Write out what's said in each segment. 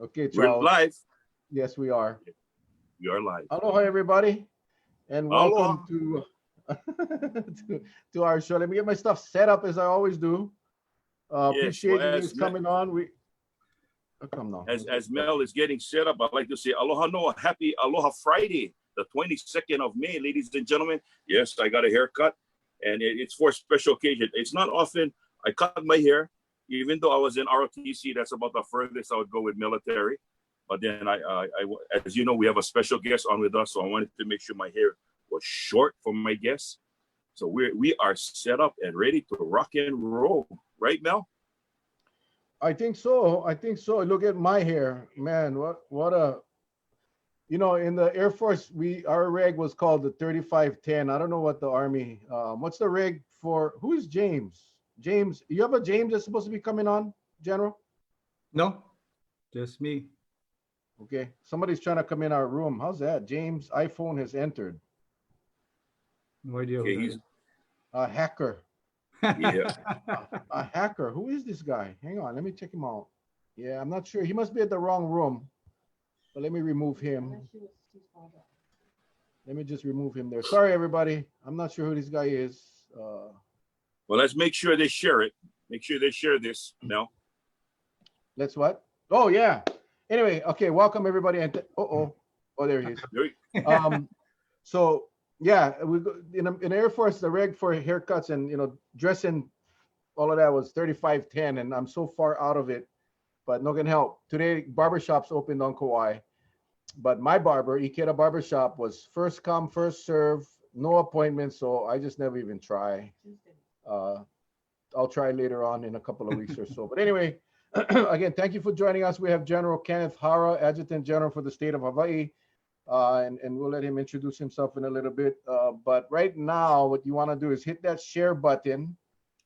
Okay, We're Charles. live. Yes, we are. We are live. Aloha, everybody, and welcome Aloha. to, to our show. Let me get my stuff set up as I always do. Yes. Appreciate Well, you guys coming on. Come now. as Mel is getting set up, I'd like to say aloha noa, happy Aloha Friday, the 22nd of May, ladies and gentlemen. Yes, I got a haircut, and it's for a special occasion. It's not often I cut my hair, even though I was in ROTC. That's about the furthest I would go with military. But then as you know, we have a special guest on with us, so I wanted to make sure my hair was short for my guests. So we are set up and ready to rock and roll, right, Mel? I think so. I think so. Look at my hair, man. What a, in the Air Force, our reg was called the 3510. I don't know what the Army. What's the reg for? Who is James? James, you have a James that's supposed to be coming on, General? No, just me. Okay, somebody's trying to come in our room. How's that? James, iPhone has entered. No idea. Okay, he's A hacker. yeah. A hacker. Who is this guy? Hang on, let me check him out. Yeah, I'm not sure. He must be at the wrong room. But let me remove him. Let me just remove him there. Sorry, everybody. I'm not sure who this guy is. Well, let's make sure they share it. Make sure they share this, Mel. Let's what? Oh, yeah. Anyway, okay. Welcome, everybody. And oh, there he is. So yeah, we in Air Force, the reg for haircuts and dressing, all of that was 3510, and I'm so far out of it, but no can help. Today, barbershops opened on Kauai, but my barber, Ikeda Barbershop, was first come, first serve, no appointment, so I just never even try. I'll try later on in a couple of weeks or so. But anyway, again, thank you for joining us. We have General Kenneth Hara, Adjutant General for the state of Hawaii. And we'll let him introduce himself in a little bit. But right now, what you want to do is hit that share button,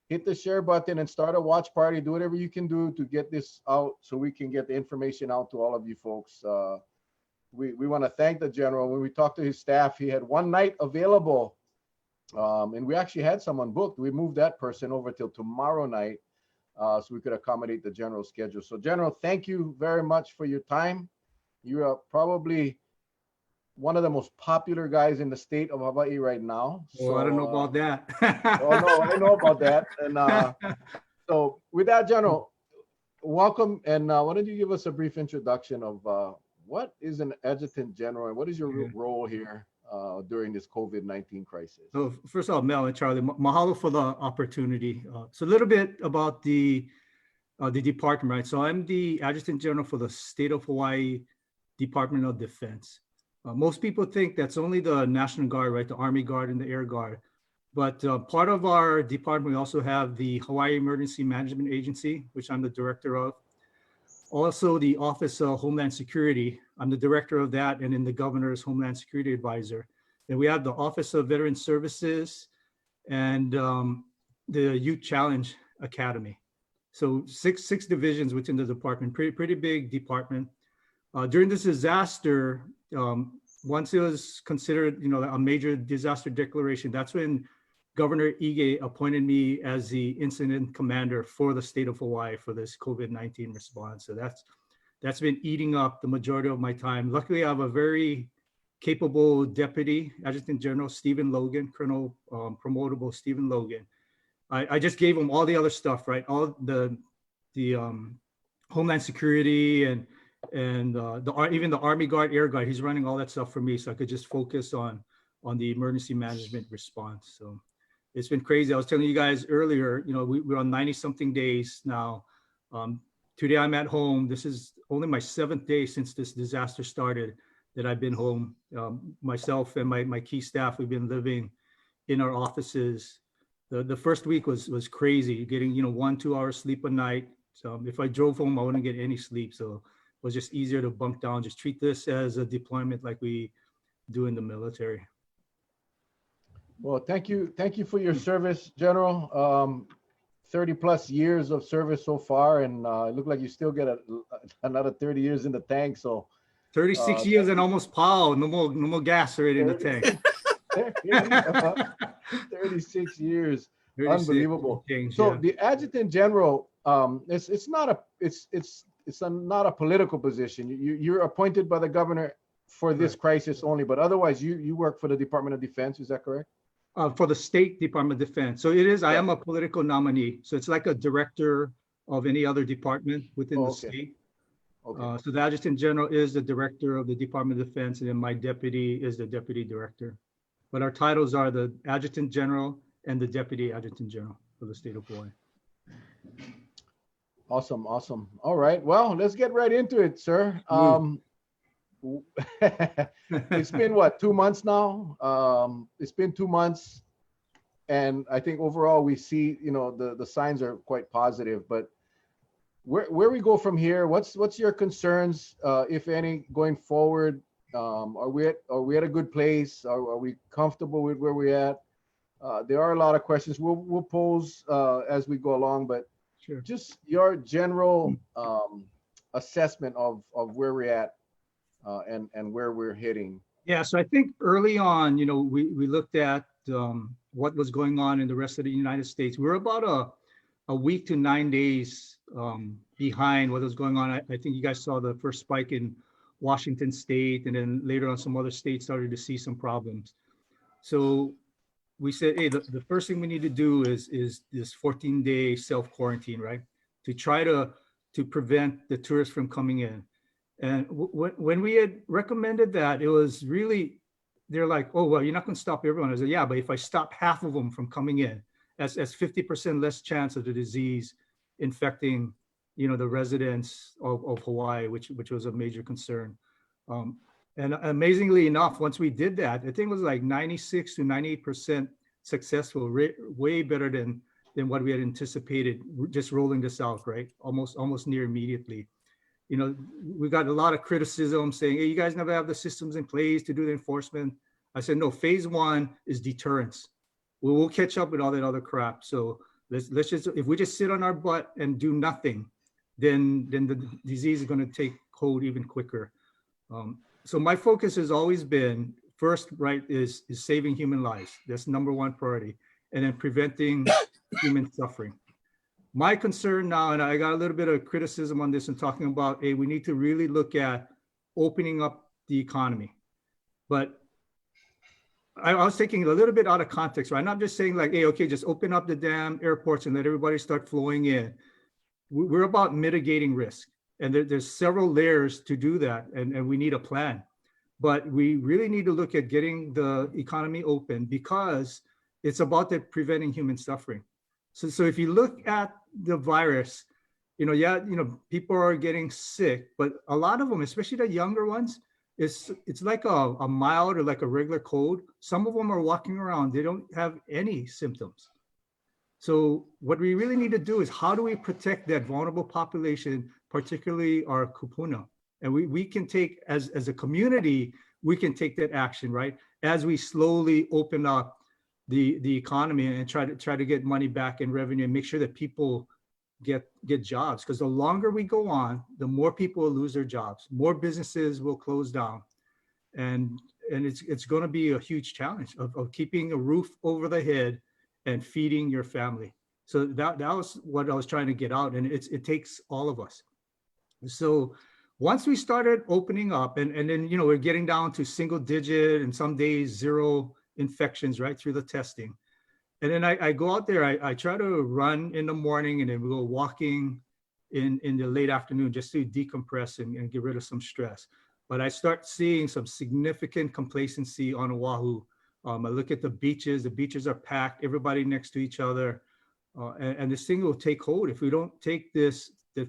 hit the share button and start a watch party. Do whatever you can do to get this out so we can get the information out to all of you folks. We want to thank the general. When we talked to his staff, he had one night available. And we actually had someone booked. We moved that person over till tomorrow night so we could accommodate the general schedule. So General, thank you very much for your time. You are probably one of the most popular guys in the state of Hawaii right now. So I don't know about that. Oh no, I know about that. And so with that, General, welcome. And why don't you give us a brief introduction of what is an Adjutant General and what is your role here during this COVID-19 crisis? So first of all, Mel and Charlie, mahalo for the opportunity. So a little bit about the department, right? So I'm the Adjutant General for the state of Hawaii Department of Defense. Most people think that's only the National Guard, right? The Army Guard and the Air Guard. But part of our department, we also have the Hawaii Emergency Management Agency, which I'm the director of. Also the Office of Homeland Security. I'm the director of that and in the Governor's Homeland Security Advisor. Then we have the Office of Veteran Services and the Youth Challenge Academy. So six divisions within the department, pretty big department. During this disaster, once it was considered, a major disaster declaration, that's when Governor Ige appointed me as the incident commander for the state of Hawaii for this COVID-19 response. So that's been eating up the majority of my time. Luckily, I have a very capable Deputy Adjutant General, Stephen Logan, Colonel promotable Stephen Logan. I just gave him all the other stuff, right? All the Homeland Security and even the Army Guard, Air Guard. He's running all that stuff for me, so I could just focus on the emergency management response. So it's been crazy. I was telling you guys earlier, we're on 90-something days now. Today I'm at home. This is only my 7th day since this disaster started that I've been home. Myself and my key staff, we've been living in our offices. The first week was crazy, getting 1-2 hours sleep a night. So if I drove home, I wouldn't get any sleep. So it was just easier to bunk down, just treat this as a deployment like we do in the military. Well, thank you for your service, General. 30 plus years of service so far, and it looked like you still get another 30 years in the tank. So 36 years and almost pow, no more gas already in the tank. 36 years, 36 unbelievable. change, So yeah. the Adjutant General, it's not a political position. You're appointed by the governor for this crisis only, but otherwise you work for the Department of Defense. Is that correct? For the State Department of Defense. So it is, I am a political nominee. So it's like a director of any other department within the state. Okay. So the Adjutant General is the director of the Department of Defense, and then my deputy is the deputy director. But our titles are the Adjutant General and the Deputy Adjutant General for the state of Hawaii. Awesome. All right. Well, let's get right into it, sir. It's been what, 2 months now? It's been 2 months, and I think overall we see, the signs are quite positive. But where we go from here? What's your concerns, if any, going forward? Are we at a good place? Are we comfortable with where we're at? There are a lot of questions we'll pose as we go along, but sure, just your general assessment of where we're at. And where we're heading. Yeah, so I think early on, we looked at what was going on in the rest of the United States. We're about a week to 9 days behind what was going on. I think you guys saw the first spike in Washington State, and then later on some other states started to see some problems. So we said, hey, the first thing we need to do is this 14-day self-quarantine, right? To try to prevent the tourists from coming in. And when we had recommended that, it was really, they're like, oh, well, you're not going to stop everyone. I said, yeah, but if I stop half of them from coming in, that's 50% less chance of the disease infecting, the residents of Hawaii, which was a major concern. And amazingly enough, once we did that, I think it was like 96 to 98% successful, way better than what we had anticipated, just rolling this out, right? Almost near immediately. We got a lot of criticism saying, hey, you guys never have the systems in place to do the enforcement. I said, no, phase one is deterrence. We'll catch up with all that other crap. So let's just, if we just sit on our butt and do nothing, then the disease is going to take hold even quicker. So my focus has always been, first, right, is saving human lives. That's number one priority. And then preventing human suffering. My concern now, and I got a little bit of criticism on this and talking about, hey, we need to really look at opening up the economy. But I was taking it a little bit out of context, right? I'm not just saying like, hey, okay, just open up the damn airports and let everybody start flowing in. We're about mitigating risk. And there's several layers to do that, and we need a plan. But we really need to look at getting the economy open because it's about preventing human suffering. So if you look at the virus, people are getting sick, but a lot of them, especially the younger ones, it's like a mild or like a regular cold. Some of them are walking around, they don't have any symptoms. So what we really need to do is how do we protect that vulnerable population, particularly our kupuna? And we can take, as a community, we can take that action, right? As we slowly open up the economy and try to get money back in revenue and make sure that people get jobs. Because the longer we go on, the more people will lose their jobs, more businesses will close down. And it's going to be a huge challenge of keeping a roof over the head and feeding your family. So that was what I was trying to get out. And it takes all of us. So once we started opening up and then, we're getting down to single digit and some days zero infections right through the testing. And then I go out there, I try to run in the morning and then we go walking in the late afternoon just to decompress and get rid of some stress. But I start seeing some significant complacency on Oahu. I look at the beaches are packed, everybody next to each other. And this thing will take hold if we don't take the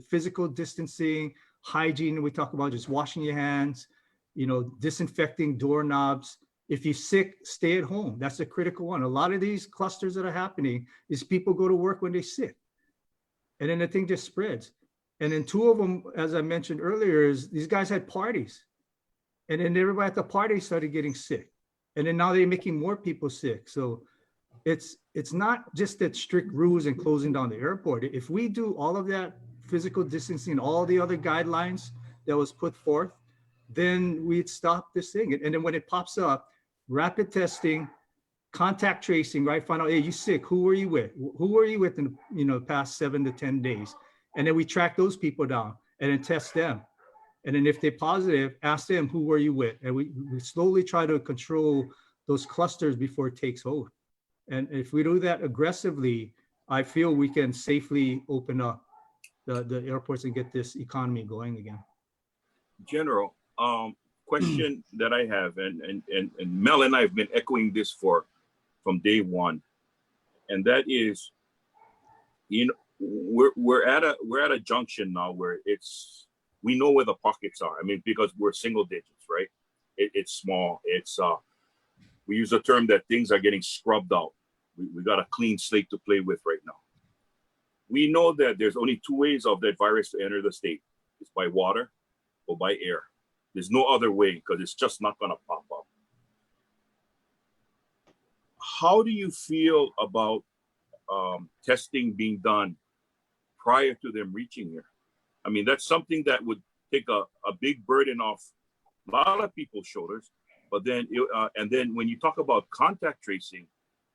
physical distancing, hygiene, we talk about just washing your hands, disinfecting doorknobs. If you're sick, stay at home. That's a critical one. A lot of these clusters that are happening is people go to work when they're sick. And then the thing just spreads. And then two of them, as I mentioned earlier, is these guys had parties. And then everybody at the party started getting sick. And then now they're making more people sick. So it's not just that strict rules and closing down the airport. If we do all of that physical distancing, all the other guidelines that was put forth, then we'd stop this thing. And then when it pops up, rapid testing, contact tracing, right? Find out, hey, you sick? Who were you with? Who were you with in the past 7 to 10 days? And then we track those people down. and then test them. And then if they're positive, ask them, who were you with? And we slowly try to control those clusters before it takes hold. And if we do that aggressively, I feel we can safely open up the airports and get this economy going again. General, question that I have, and Mel and I have been echoing this from day one, and that is, you know, we're at a junction now where we know where the pockets are. I mean, because we're single digits, right? It's small. We use a term that things are getting scrubbed out. We got a clean slate to play with right now. We know that there's only two ways of that virus to enter the state. It's by water or by air. There's no other way, because it's just not going to pop up. How do you feel about testing being done prior to them reaching here? I mean, that's something that would take a big burden off a lot of people's shoulders. But then, and then when you talk about contact tracing,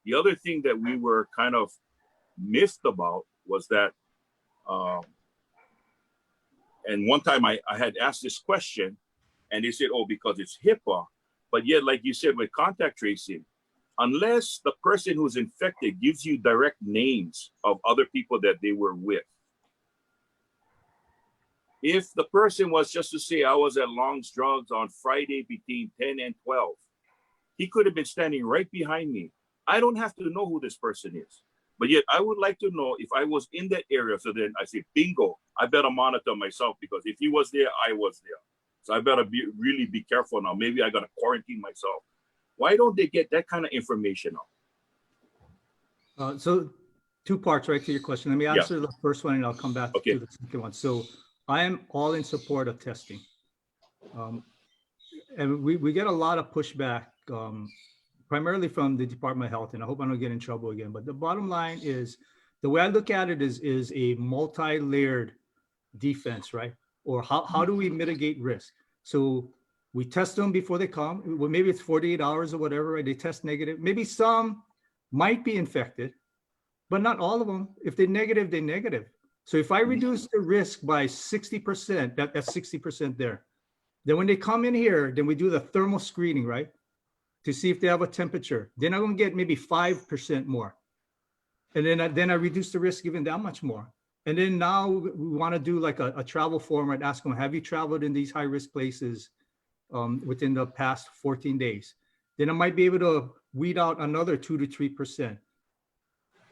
the other thing that we were kind of miffed about was that, and one time I had asked this question, and they said, oh, because it's HIPAA. But yet, like you said, with contact tracing, unless the person who's infected gives you direct names of other people that they were with, if the person was just to say, I was at Long's Drugs on Friday between 10 and 12, he could have been standing right behind me. I don't have to know who this person is. But yet I would like to know if I was in that area. So then I say, bingo, I better monitor myself, because if he was there, I was there. So I better really be careful now. Maybe I got to quarantine myself. Why don't they get that kind of information out? So 2 parts, right, to your question. Let me answer the first one, and I'll come back to the second one. So I am all in support of testing. And we get a lot of pushback, primarily from the Department of Health, and I hope I don't get in trouble again. But the bottom line is, the way I look at it is a multi-layered defense, right? Or how do we mitigate risk? So we test them before they come. Well, maybe it's 48 hours or whatever, right? They test negative. Maybe some might be infected, but not all of them. If they're negative, they're negative. So if I reduce the risk by 60%, that's 60% there. Then when they come in here, then we do the thermal screening, right? To see if they have a temperature. Then I'm going to get maybe 5% more. And then I reduce the risk even that much more. And then now we want to do like a travel form, right? Ask them, have you traveled in these high-risk places within the past 14 days? Then I might be able to weed out another 2 to 3%.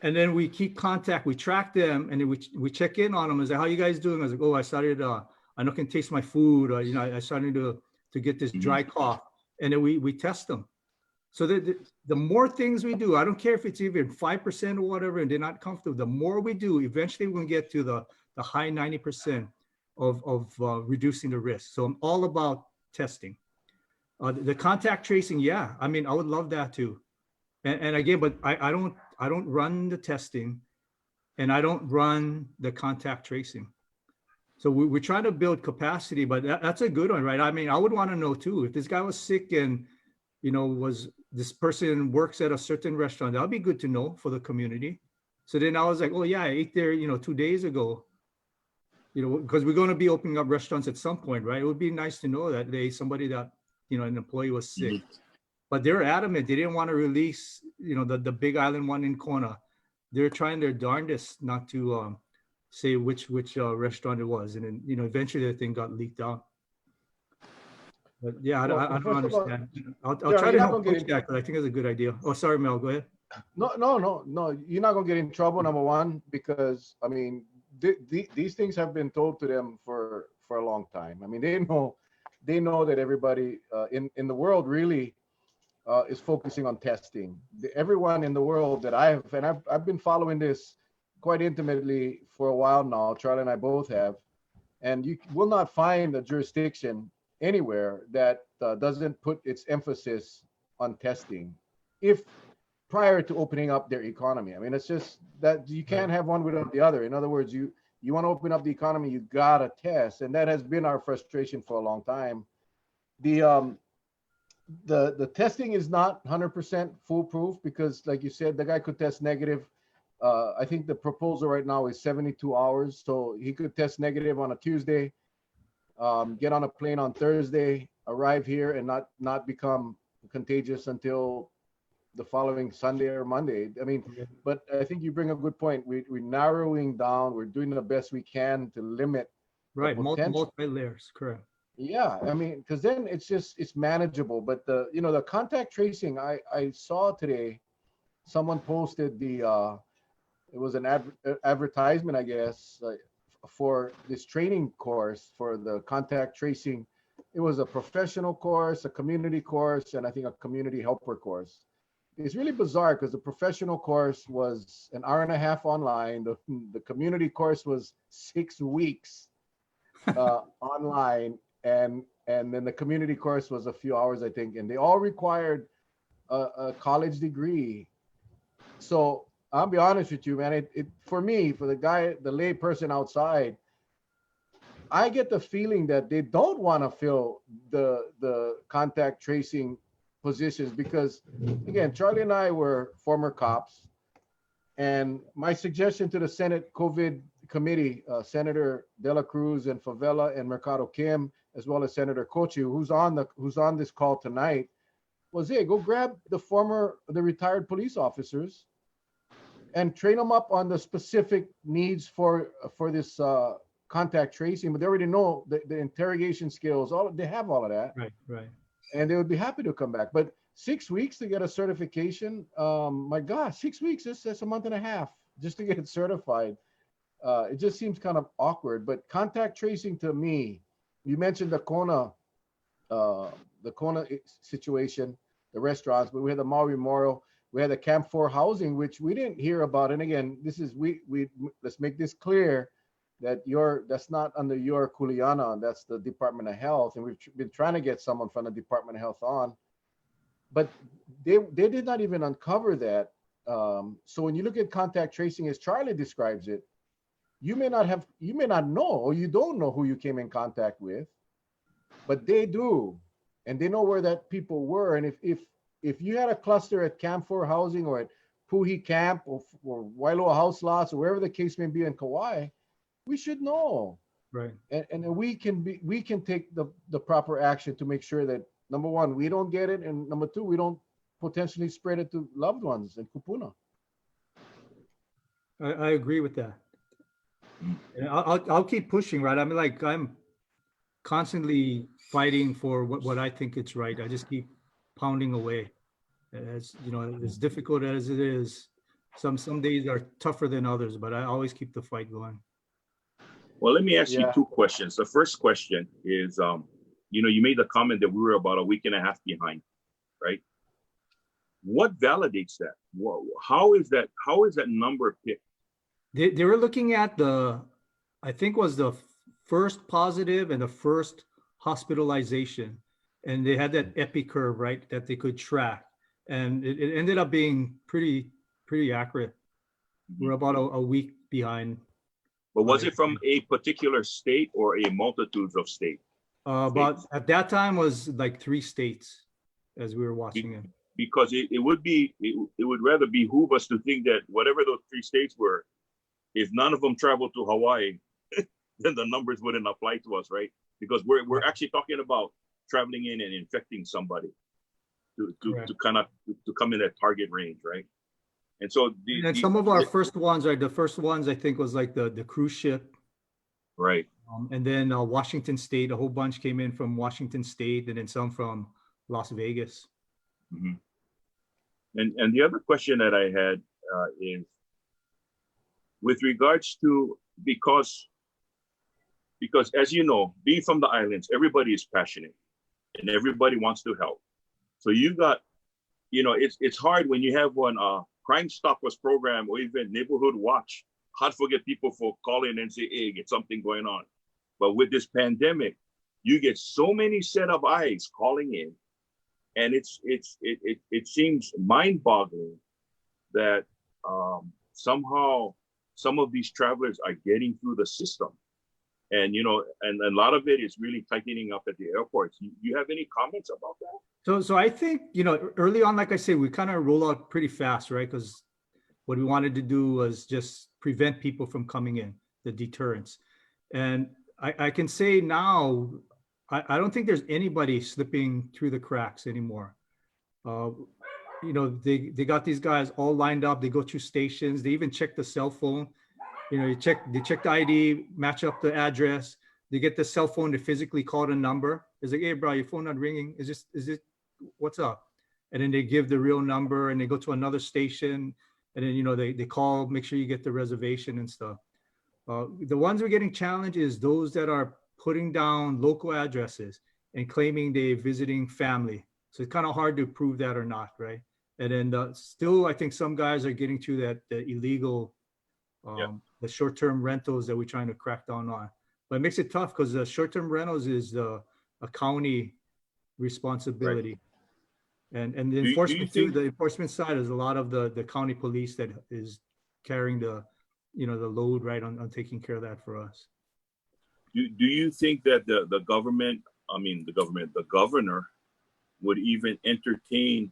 And then we keep contact, we track them, and then we check in on them. I say, how you guys doing? I was like, oh, I started, I know can taste my food. Or, you know, I started to get this dry cough. And then we test them. So the more things we do, I don't care if it's even 5% or whatever, and they're not comfortable, the more we do, eventually we're going to get to the high 90% of reducing the risk. So I'm all about testing. The contact tracing, yeah, I mean, I would love that too. And again, but I don't run the testing, and I don't run the contact tracing. So we're trying to build capacity, but that's a good one, right? I mean, I would want to know too, if this guy was sick and, you know, this person works at a certain restaurant, that'd be good to know for the community. So then I was like, oh yeah, I ate there, you know, 2 days ago, you know, because we're going to be opening up restaurants at some point, right? It would be nice to know that somebody that, you know, an employee was sick. But they're adamant. They didn't want to release, you know, the Big Island one in Kona. They're trying their darndest not to say which restaurant it was. And then, you know, eventually the thing got leaked out. But yeah, I don't understand. I'll try to help push that, because I think it's a good idea. Oh, sorry, Mel, go ahead. No. You're not going to get in trouble, number one, because, I mean, these things have been told to them for a long time. I mean, they know that everybody in the world really is focusing on testing. Everyone in the world that I've been following this quite intimately for a while now. Charlie and I both have, and you will not find a jurisdiction anywhere that doesn't put its emphasis on testing, if prior to opening up their economy. I mean, it's just that you can't have one without the other. In other words, you want to open up the economy, you gotta test, and that has been our frustration for a long time. The testing is not 100% foolproof, because, like you said, the guy could test negative I think the proposal right now is 72 hours. So he could test negative on a Tuesday, get on a plane on Thursday, arrive here, and not become contagious until the following Sunday or Monday. I mean, Yeah. but I think you bring a good point. We're narrowing down. We're doing the best we can to limit the Right, potential. multi layers, correct. Yeah, I mean, because then it's manageable. But the contact tracing, I saw today, someone posted it was an advertisement, I guess, for this training course for the contact tracing. It was a professional course, a community course, and I think a community helper course. It's really bizarre because the professional course was an hour and a half online. The community course was 6 weeks online, and then the community course was a few hours, I think, and they all required a college degree. So I'll be honest with you, man. It for me, for the lay person outside, I get the feeling that they don't want to fill the contact tracing positions because, again, Charlie and I were former cops, and my suggestion to the Senate COVID committee, Senator De La Cruz and Favela and Mercado Kim, as well as Senator Cochi, who's on this call tonight, was, hey, go grab the retired police officers and train them up on the specific needs for this contact tracing. But they already know the interrogation skills. They have all of that, Right. and they would be happy to come back. But 6 weeks to get a certification, my gosh, 6 weeks, that's a month and a half just to get it certified. It just seems kind of awkward. But contact tracing, to me, you mentioned the Kona situation, the restaurants, but we had the Maui Memorial, we had the Camp 4 housing, which we didn't hear about. And again, this is we let's make this clear that that's not under your kuleana, that's the Department of Health, and we've been trying to get someone from the Department of Health on, but they did not even uncover that. So when you look at contact tracing as Charlie describes it, you may not know, or you don't know who you came in contact with, but they do, and they know where that people were. And if you had a cluster at Camp 4 housing or at Puhi Camp or Wailoa House Lots or wherever the case may be in Kauai, we should know. Right. And we can take the proper action to make sure that, number one, we don't get it, and number two, we don't potentially spread it to loved ones in Kupuna. I agree with that. And I'll keep pushing, right? I mean, like, I'm constantly fighting for what I think it's right. I just keep pounding away. As you know, as difficult as it is, some days are tougher than others, but I always keep the fight going. Well, let me ask you Yeah. two questions. The first question is, you made the comment that we were about a week and a half behind, right? What validates that? How is that number picked? They were looking at I think was the first positive and the first hospitalization, and they had that epi curve, right, that they could track, and it ended up being pretty accurate. We're about a week behind. But was it from a particular state or a multitude of states? About at that time was like 3 states as we were watching it. Because it would rather behoove us to think that whatever those 3 states were, if none of them traveled to Hawaii, then the numbers wouldn't apply to us, right? Because we're actually talking about traveling in and infecting somebody to come in that target range, right? And so some of our first ones, right? The first ones I think was like the cruise ship, right? And then Washington State, a whole bunch came in from Washington State, and then some from Las Vegas. Mm-hmm. And the other question that I had is with regards to, because as you know, being from the islands, everybody is passionate and everybody wants to help. So you got, it's hard when you have one Crime Stoppers program or even Neighborhood Watch. Hard to get people for calling and say, hey, get something going on. But with this pandemic, you get so many set of eyes calling in, and it seems mind-boggling that somehow some of these travelers are getting through the system. And, and a lot of it is really tightening up at the airports. You have any comments about that? So I think, early on, like I say, we kind of roll out pretty fast, right? Because What we wanted to do was just prevent people from coming in, the deterrence. And I can say now, I don't think there's anybody slipping through the cracks anymore. You know, they got these guys all lined up. They go through stations. They even check the cell phone. You know, they check the ID, match up the address. They get the cell phone to physically call the number. It's like, hey, bro, your phone not ringing. Is it, what's up? And then they give the real number and they go to another station. And then, you know, they call, make sure you get the reservation and stuff. The ones we're getting challenged is those that are putting down local addresses and claiming they're visiting family. So it's kind of hard to prove that or not, right? And then still, I think some guys are getting to that the illegal, the short-term rentals that we're trying to crack down on. But it makes it tough because the short-term rentals is a county responsibility. Right. And the enforcement too, the enforcement side is a lot of the county police that is carrying the, you know, the load, right, on taking care of that for us. Do you think that the government, the governor would even entertain,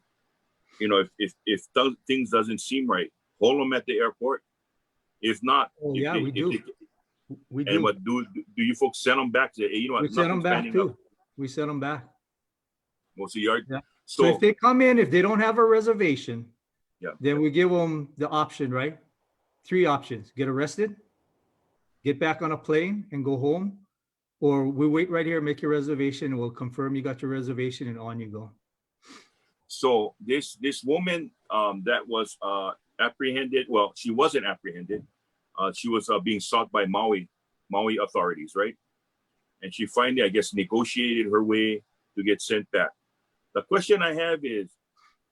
you know, if things doesn't seem right, hold them at the airport? If not, we do. And what do you folks send them back to? You know, we send them back too. We send them back. Most of your So if they come in, if they don't have a reservation, then we give them the option, right? 3 options: get arrested, get back on a plane and go home, or we wait right here, make your reservation, and we'll confirm you got your reservation, and on you go. So this woman that was apprehended, well, she wasn't apprehended. She was being sought by Maui authorities, right? And she finally, I guess, negotiated her way to get sent back. The question I have is,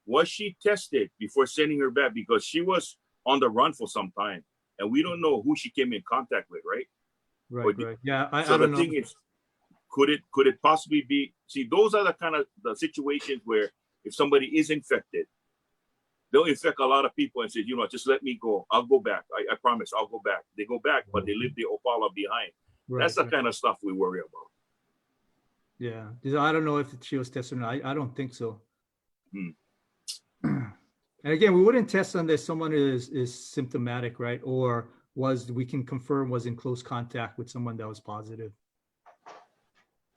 was she tested before sending her back? Because she was on the run for some time, and we don't know who she came in contact with, right? Right. Yeah, I so don't the know. thing is, could it possibly be? See, those are the kind of the situations where if somebody is infected, they'll infect a lot of people and say, you know, just let me go. I'll go back. I promise I'll go back. They go back, but they leave the Opala behind. That's the kind of stuff we worry about. Yeah. I don't know if she was tested or not. I don't think so. And again, we wouldn't test unless someone is symptomatic, right? Or we can confirm was in close contact with someone that was positive.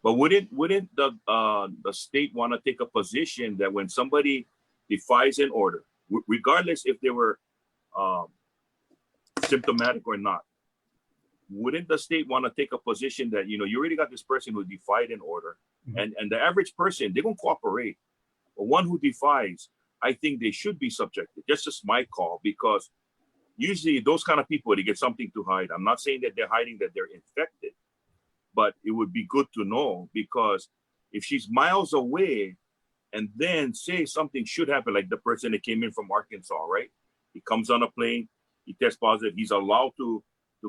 But wouldn't the state want to take a position that when somebody defies an order, regardless if they were symptomatic or not, wouldn't the state want to take a position that, you know, you already got this person who defied an order, and the average person, they're going to cooperate. But one who defies, I think they should be subjected. That's just my call, because usually those kind of people, they get something to hide. I'm not saying that they're hiding that they're infected, but it would be good to know, because if she's miles away and then say something should happen, like the person that came in from Arkansas, right? He comes on a plane, he tests positive, he's allowed to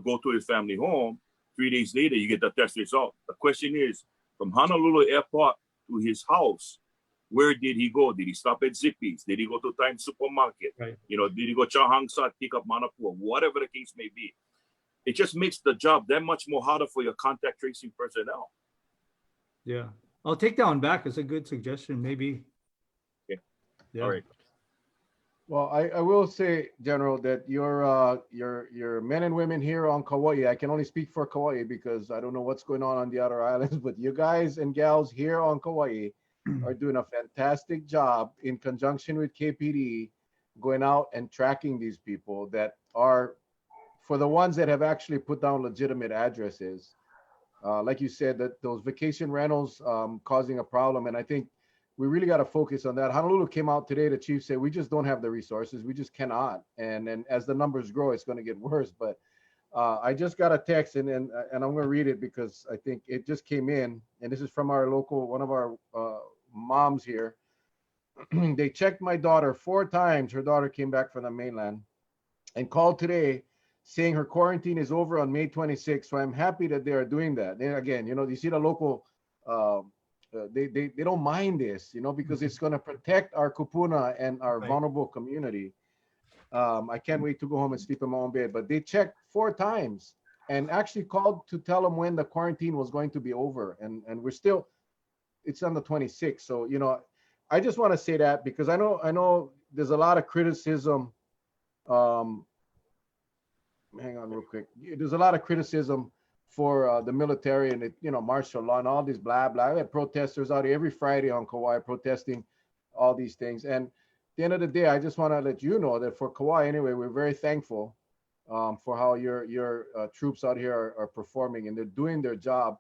go to his family home. 3 days later, you get the test result. The question is, from Honolulu Airport to his house, where did he go? Did he stop at Zippy's? Did he go to Times Supermarket? Right. You know, did he go Chahangsa, pick up Manapua? Whatever the case may be. It just makes the job that much more harder for your contact tracing personnel. Yeah. I'll take that one back. It's a good suggestion, maybe. Okay. Yeah. All right. Well, I will say, General, that your men and women here on Kauai, I can only speak for Kauai because I don't know what's going on the other islands, but you guys and gals here on Kauai are doing a fantastic job in conjunction with KPD, going out and tracking these people that are, for the ones that have actually put down legitimate addresses. Like you said, that those vacation rentals causing a problem. And I think we really got to focus on that. Honolulu came out today, the chief said, we just don't have the resources. We just cannot. And as the numbers grow, it's going to get worse. But I just got a text and I'm going to read it because I think it just came in. And this is from our local, one of our moms here. They checked my daughter 4 times. Her daughter came back from the mainland and called today saying her quarantine is over on May 26th. So I'm happy that they are doing that. Then again, you know, you see the local, they don't mind this, you know, because it's going to protect our kupuna and our vulnerable community. I can't wait to go home and sleep in my own bed. But they checked 4 times and actually called to tell them when the quarantine was going to be over. And we're still, it's on the 26th. So, you know, I just want to say that because I know there's a lot of criticism Um, hang on real quick. There's a lot of criticism for the military and martial law and all this blah blah. We had protesters out here every Friday on Kauai protesting all these things. And at the end of the day, I just want to let you know that for Kauai anyway, we're very thankful for how your troops out here are performing, and they're doing their job.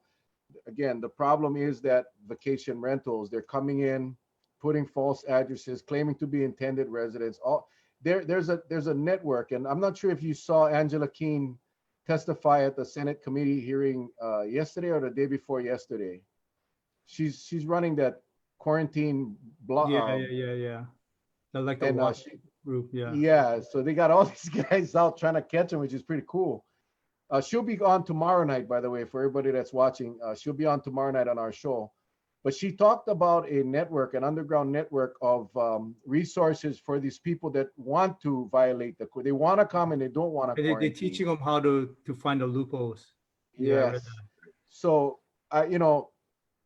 Again, the problem is that vacation rentals, they're coming in, putting false addresses, claiming to be intended residents. There's a network, and I'm not sure if you saw Angela Keene testify at the Senate committee hearing yesterday or the day before yesterday. She's running that quarantine blog. Yeah. Like the watch group. Yeah. So they got all these guys out trying to catch them, which is pretty cool. She'll be on tomorrow night, by the way, for everybody that's watching. She'll be on tomorrow night on our show. But she talked about a network, an underground network of resources for these people that want to violate they want to come and they don't want to. They're teaching them how to find the loopholes. Yes. So,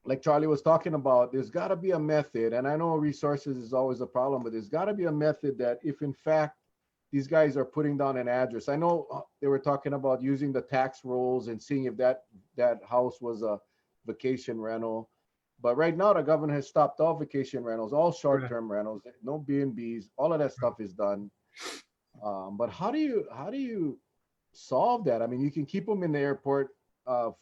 like Charlie was talking about, there's got to be a method. And I know resources is always a problem, but there's got to be a method that if in fact these guys are putting down an address. I know they were talking about using the tax rolls and seeing if that house was a vacation rental. But right now, the governor has stopped all vacation rentals, all short-term rentals, no B&Bs, all of that stuff is done. But how do you solve that? I mean, you can keep them in the airport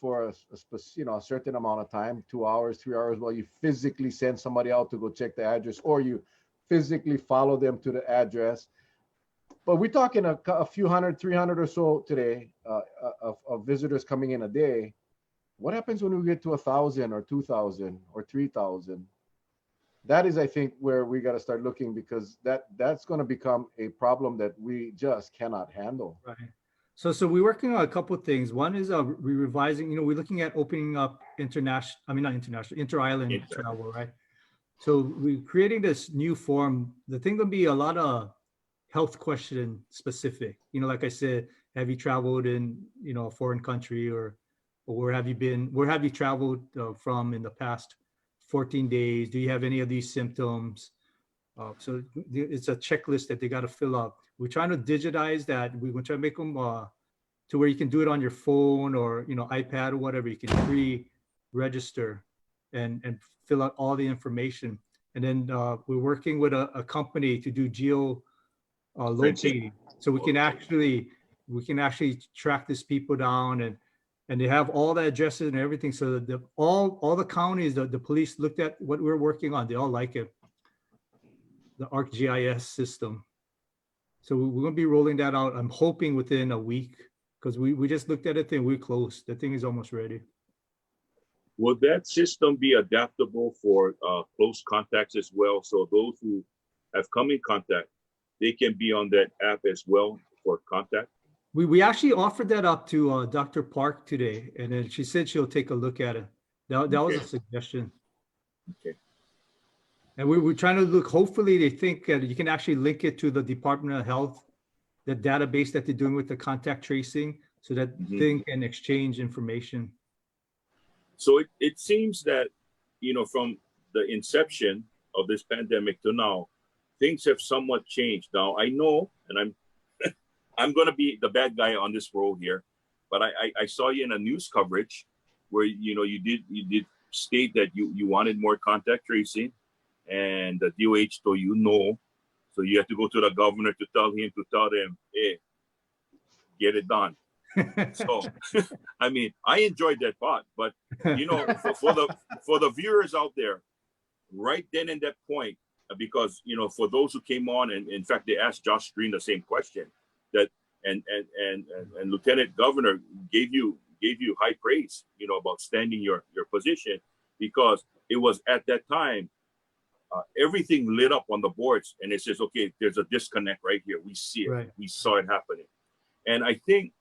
for a certain amount of time, 2 hours, 3 hours, while you physically send somebody out to go check the address, or you physically follow them to the address. But we're talking a few hundred, 300 or so today of visitors coming in a day. What happens when we get to 1,000 or 2,000 or 3,000? That is, I think, where we got to start looking, because that's going to become a problem that we just cannot handle. Right. So we're working on a couple of things. One is we're revising. We're looking at opening up inter-island travel, right? So we're creating this new form. The thing will be a lot of health question specific. Like I said, have you traveled in a foreign country, or where have you been? Where have you traveled from in the past 14 days? Do you have any of these symptoms? So it's a checklist that they got to fill out. We're trying to digitize that. We're going to try to make them to where you can do it on your phone or iPad or whatever. You can pre-register and fill out all the information. And then we're working with a company to do geo locating, so we can actually track these people down, and they have all the addresses and everything. So that all the counties, the police looked at what we're working on. They all like it, the ArcGIS system. So we're going to be rolling that out, I'm hoping within a week, because we just looked at it and we're close. The thing is almost ready. Will that system be adaptable for close contacts as well? So those who have come in contact, they can be on that app as well for contact? We actually offered that up to Dr. Park today, and then she said she'll take a look at it. That was a suggestion. Okay. And we're trying to look, hopefully they think that you can actually link it to the Department of Health, the database that they're doing with the contact tracing, so that thing can exchange information. So it seems that, from the inception of this pandemic to now, things have somewhat changed. Now, I know, and I'm going to be the bad guy on this road here, but I saw you in a news coverage where, you did state that you wanted more contact tracing, and the DOH told you no. So you have to go to the governor to tell them, hey, get it done. So, I mean, I enjoyed that part, but for the viewers out there, right then and that point, because for those who came on, and in fact they asked Josh Green the same question, that and Lieutenant Governor gave you high praise, about standing your position, because it was at that time everything lit up on the boards, and it says, okay, there's a disconnect right here. We see it, right. We saw it happening, and I think.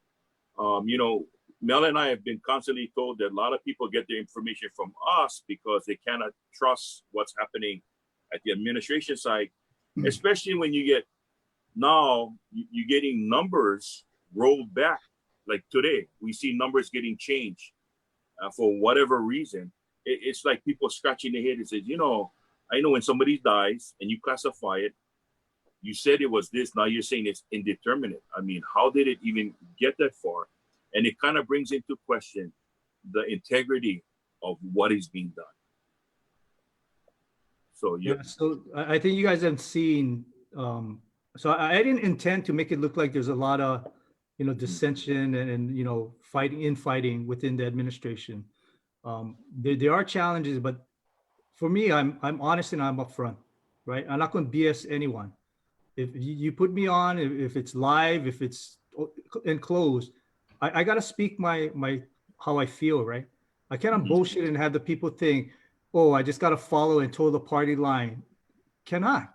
Mel and I have been constantly told that a lot of people get their information from us because they cannot trust what's happening at the administration side, especially when you get now you're getting numbers rolled back. Like today, we see numbers getting changed for whatever reason. It's like people scratching their head and says, I know when somebody dies and you classify it, You said it was this. Now you're saying it's indeterminate. I mean, how did it even get that far? And it kind of brings into question the integrity of what is being done. So yeah, so I think you guys have seen. So I didn't intend to make it look like there's a lot of, dissension and fighting within the administration. There are challenges, but for me, I'm honest and I'm upfront, right? I'm not going to BS anyone. If you put me on, if it's live, if it's enclosed, I got to speak my how I feel, right? I cannot bullshit and have the people think, oh, I just got to follow and toe the party line. Cannot,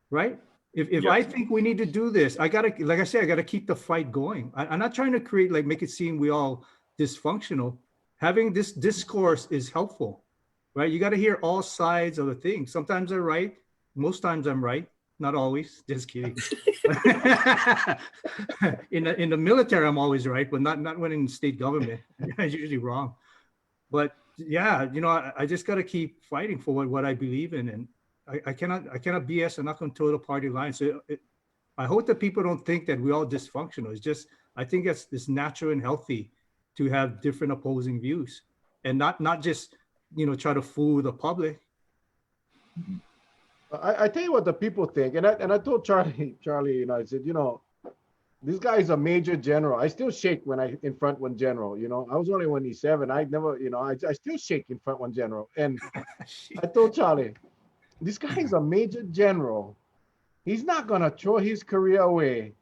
right? If I think we need to do this, I gotta, like I said, I gotta keep the fight going. I'm not trying to create, like, make it seem we all dysfunctional. Having this discourse is helpful, right? You got to hear all sides of the thing. Sometimes I'm right, most times I'm right, not always. Just kidding. in the military, I'm always right, but not when in state government. I'm usually wrong. But yeah, I just got to keep fighting for what I believe in, and I cannot BS. I'm not going to toe the party line. So I hope that people don't think that we're all dysfunctional. It's just, I think it's natural and healthy to have different opposing views, and not just try to fool the public. I tell you what the people think, and I told Charlie, I said, this guy is a major general. I still shake when I in front one general. I was only 27. I never, I still shake in front one general. And I told Charlie, this guy is a major general. He's not gonna throw his career away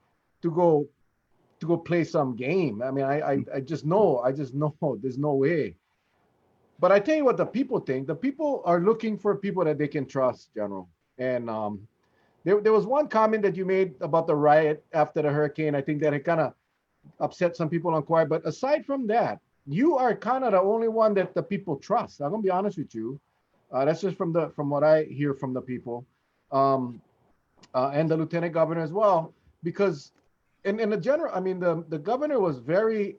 to go play some game. I mean, I just know there's no way. But I tell you what the people think. The people are looking for people that they can trust, General. And there was one comment that you made about the riot after the hurricane. I think that it kind of upset some people on Quiet. But aside from that, you are kind of the only one that the people trust. I'm gonna be honest with you. That's just from what I hear from the people, and the lieutenant governor as well. Because in the general, I mean, the governor was very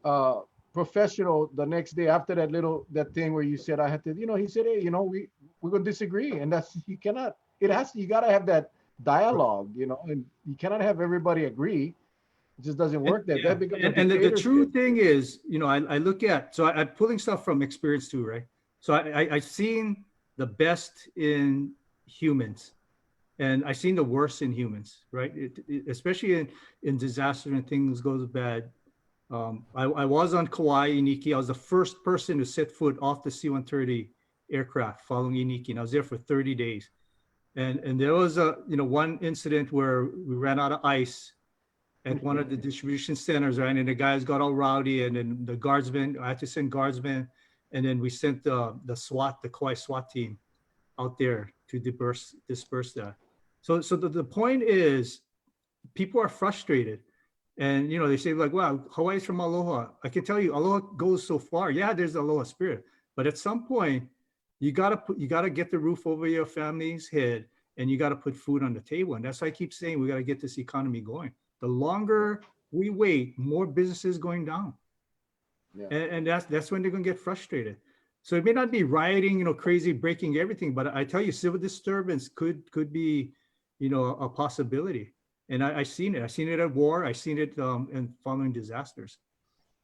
professional the next day after that thing where you said I had to, he said, hey, we're gonna disagree, and that's you gotta have that dialogue, and you cannot have everybody agree. It just doesn't work that. Yeah. That becomes and the true thing is, I look at, so I'm pulling stuff from experience too, right? So I've seen the best in humans, and I've seen the worst in humans, right? Especially in disaster and things goes bad. I was on Kauai, Iniki. I was the first person to set foot off the C-130 aircraft following Iniki, and I was there for 30 days. And there was one incident where we ran out of ice at one of the distribution centers, right? And the guys got all rowdy, and then the guardsmen, I had to send guardsmen, and then we sent the Kauai SWAT team out there to disperse that. So the point is, people are frustrated, and they say, like, wow, Hawaii's from Aloha. I can tell you, Aloha goes so far. Yeah, there's the Aloha spirit, but at some point, you gotta get the roof over your family's head, and you gotta put food on the table. And that's why I keep saying we gotta get this economy going. The longer we wait, more businesses going down. Yeah. And that's when they're gonna get frustrated. So it may not be rioting, crazy, breaking everything, but I tell you, civil disturbance could be, a possibility. And I've seen it. I've seen it at war. I've seen it in following disasters.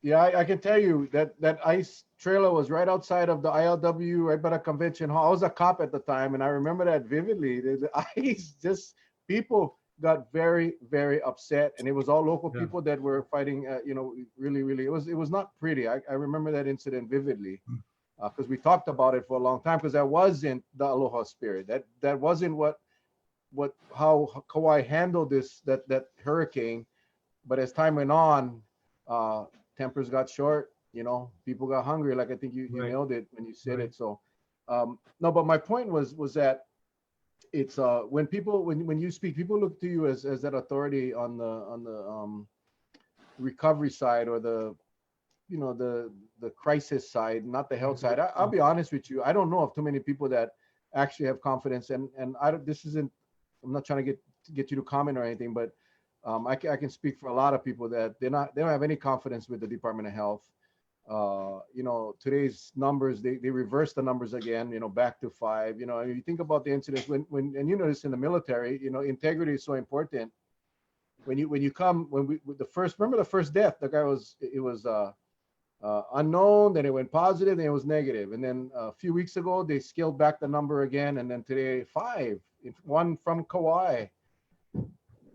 Yeah, I can tell you that ICE trailer was right outside of the ILW, right by the convention hall. I was a cop at the time, and I remember that vividly. The ICE, just people got very, very upset, and it was all local people that were fighting. Really, really, it was not pretty. I remember that incident vividly, because we talked about it for a long time. Because that wasn't the Aloha spirit. That wasn't how Kauai handled that hurricane. But as time went on, tempers got short. People got hungry. Like I think you nailed it when you said it. So no, but my point was that it's when you speak, people look to you as that authority on the recovery side, or the crisis side, not the health side. I'll be honest with you, I don't know of too many people that actually have confidence, and I'm not trying to get you to comment or anything, but I can speak for a lot of people that they don't have any confidence with the Department of Health. You know, today's numbers, they reverse the numbers again, you know, back to 5. You know, and you think about the incidents and you notice in the military, you know, integrity is so important. When you come, when we, with the first, remember the first death, the guy was, it was unknown, then it went positive, then it was negative. And then a few weeks ago, they scaled back the number again. And then today, 5, one from Kauai.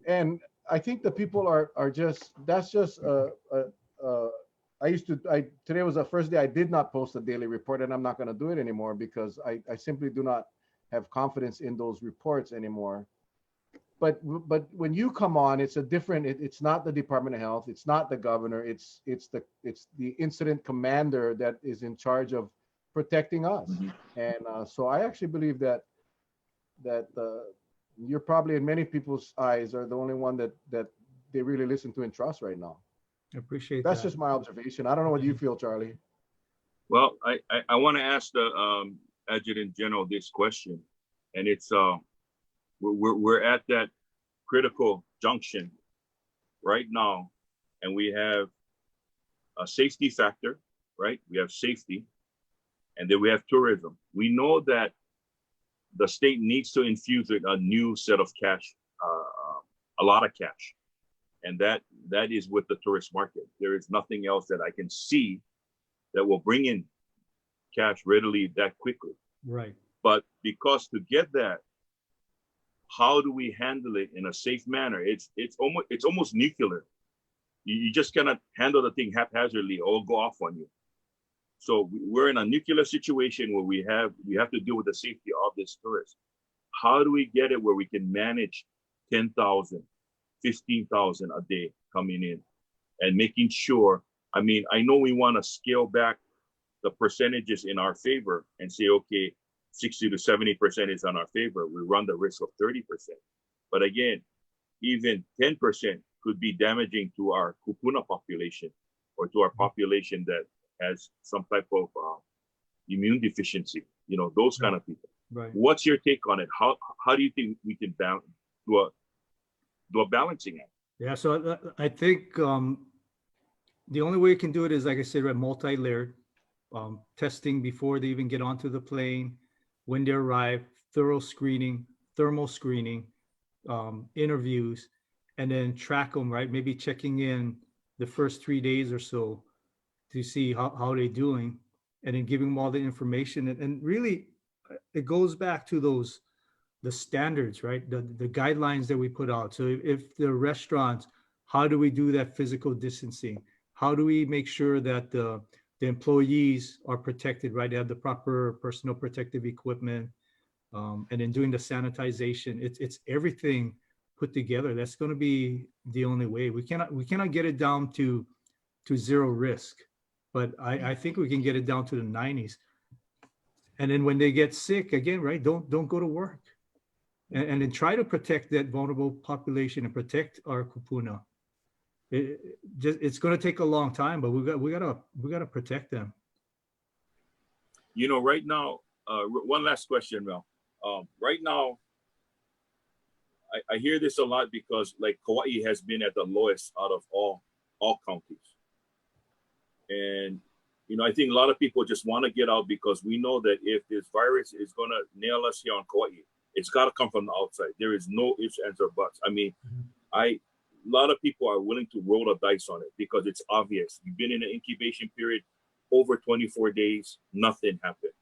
And I think the people are just, that's just, today was the first day I did not post a daily report, and I'm not going to do it anymore because I simply do not have confidence in those reports anymore. But when you come on, it's a different, it's not the Department of Health, it's not the governor, it's the incident commander that is in charge of protecting us. And so I actually believe that you're probably, in many people's eyes, are the only one that they really listen to and trust right now. I appreciate That's that. just my observation. I don't know what you feel, Charlie. Well, I want to ask the Adjutant General this question, and it's we're at that critical junction right now, and we have a safety factor, right? We have safety, and then we have tourism. We know that the state needs to infuse a new set of cash, a lot of cash, and that is with the tourist market. There is nothing else that I can see that will bring in cash readily that quickly. Right. But because to get that, how do we handle it in a safe manner? It's almost nuclear. You just cannot handle the thing haphazardly or go off on you. So we're in a nuclear situation where we have to deal with the safety of this tourist. How do we get it where we can manage 10,000, 15,000 a day coming in and making sure, I mean, I know we want to scale back the percentages in our favor and say, okay, 60 to 70% is on our favor. We run the risk of 30%. But again, even 10% could be damaging to our kupuna population or to our population that has some type of immune deficiency, you know, those kind of people. Right. What's your take on it? How do you think we can do a balancing act? Yeah, so I think the only way you can do it is, like I said, right, multi-layered testing before they even get onto the plane, when they arrive, thorough screening, thermal screening, interviews, and then track them, right? Maybe checking in the first 3 days or so to see how they're doing, and then giving them all the information. And really, it goes back to the standards, right? The guidelines that we put out. So if the restaurants, how do we do that physical distancing? How do we make sure that the employees are protected, right? They have the proper personal protective equipment, and then doing the sanitization. It's everything put together. That's going to be the only way. We cannot get it down to zero risk, but I think we can get it down to the 90s. And then when they get sick again, right? Don't go to work, and then try to protect that vulnerable population and protect our kupuna. It's going to take a long time, but we gotta protect them. You know, right now, one last question, Mel. Right now, I hear this a lot because like Kauai has been at the lowest out of all counties. And, you know, I think a lot of people just want to get out because we know that if this virus is going to nail us here on Kauai, it's got to come from the outside. There is no ifs, ands, or buts. I mean, a lot of people are willing to roll the dice on it because it's obvious. You've been in an incubation period over 24 days, nothing happened.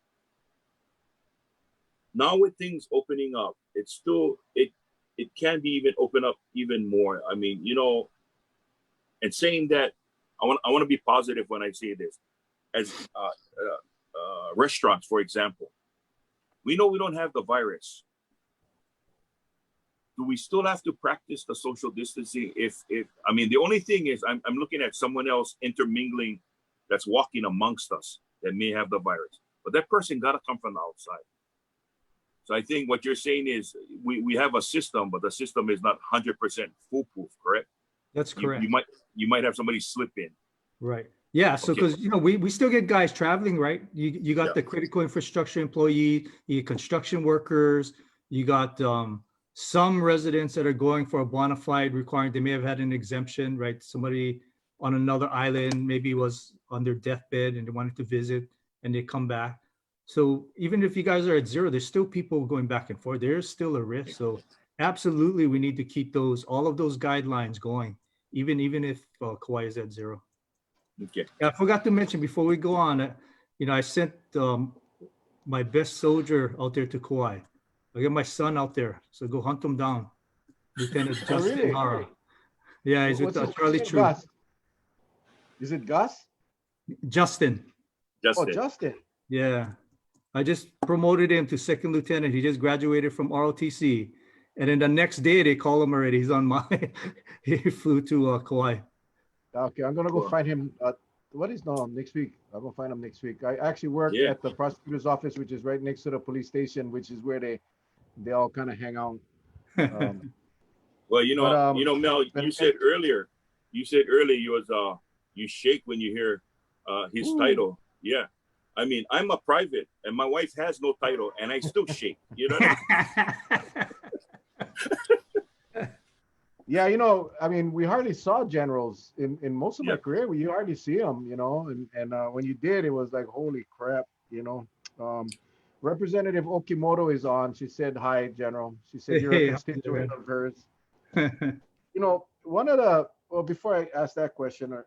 Now with things opening up, it's still, it can be even open up even more. I mean, you know, and saying that, I want to be positive when I say this. As restaurants, for example, we know we don't have the virus. Do we still have to practice the social distancing? If I mean, the only thing is I'm looking at someone else intermingling that's walking amongst us that may have the virus, but that person got to come from the outside. So I think what you're saying is we have a system, but the system is not 100% foolproof, correct? That's correct. You might have somebody slip in. Right. Yeah. So because Okay. you know we still get guys traveling, right? You got the critical infrastructure employee, you get construction workers, you got some residents that are going for a bona fide requirement. They may have had an exemption, right? Somebody on another island, maybe was on their deathbed and they wanted to visit and they come back. So even if you guys are at zero, there's still people going back and forth. There's still a risk. So absolutely, we need to keep all of those guidelines going, even if Kauai is at zero. Okay. I forgot to mention before we go on, I sent my best soldier out there to Kauai. I got my son out there, so go hunt him down, Lieutenant Justin really? Hara. Yeah, he's with Charlie Troop. Gus? Is it Gus? Justin. Oh, Justin. Yeah, I just promoted him to second lieutenant. He just graduated from ROTC, and then the next day they call him already. He's on my. He flew to Kauai. Okay, I'm gonna go find him. Next week? I'm gonna find him next week. I actually work at the prosecutor's office, which is right next to the police station, which is where they all kind of hang out. Well, Mel, you said earlier you shake when you hear his title. Yeah. I mean, I'm a private and my wife has no title and I still shake. You know what I mean? Yeah, I mean, we hardly saw generals in most of my career. You hardly see them, and when you did, it was like, holy crap, Representative Okimoto is on. She said, hi, General. She said, you're a constituent of hers. Before I ask that question,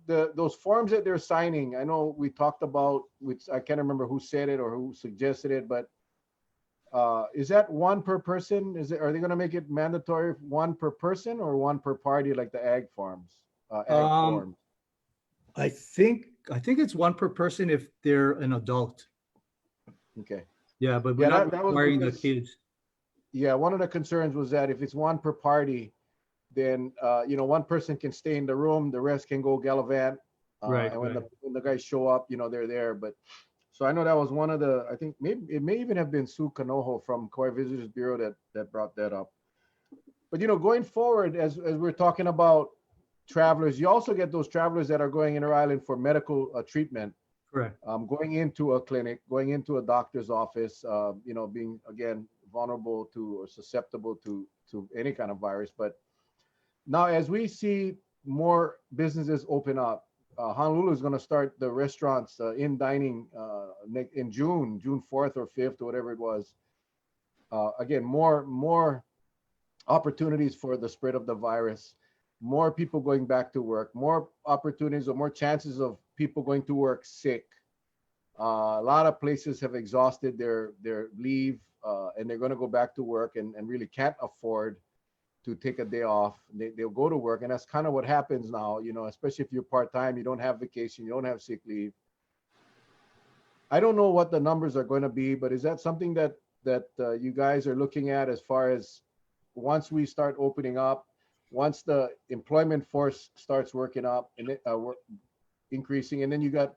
those forms that they're signing, I know we talked about, which I can't remember who said it or who suggested it, but is that one per person? Are they going to make it mandatory one per person or one per party like the ag forms? Forms? I think it's one per person if they're an adult. Okay. Yeah, but we're not requiring the kids. Yeah, one of the concerns was that if it's one per party, then one person can stay in the room, the rest can go gallivant. Right. And when the guys show up, they're there. But so I know that was one of the. I think maybe it may even have been Sue Kanoho from Kauai Visitors Bureau that brought that up. But going forward, as we're talking about travelers, you also get those travelers that are going inter-island for medical treatment. Correct. Going into a clinic, going into a doctor's office, being again vulnerable to or susceptible to any kind of virus. But now, as we see more businesses open up, Honolulu is going to start the restaurants in dining in June 4th or 5th or whatever it was. Again, more opportunities for the spread of the virus, more people going back to work, more opportunities or more chances of people going to work sick. A lot of places have exhausted their leave and they're going to go back to work and really can't afford to take a day off. They'll go to work, and that's kind of what happens now, especially if you're part-time, you don't have vacation, you don't have sick leave. I don't know what the numbers are going to be, but is that something that you guys are looking at as far as once we start opening up, once the employment force starts working up and increasing, and then you got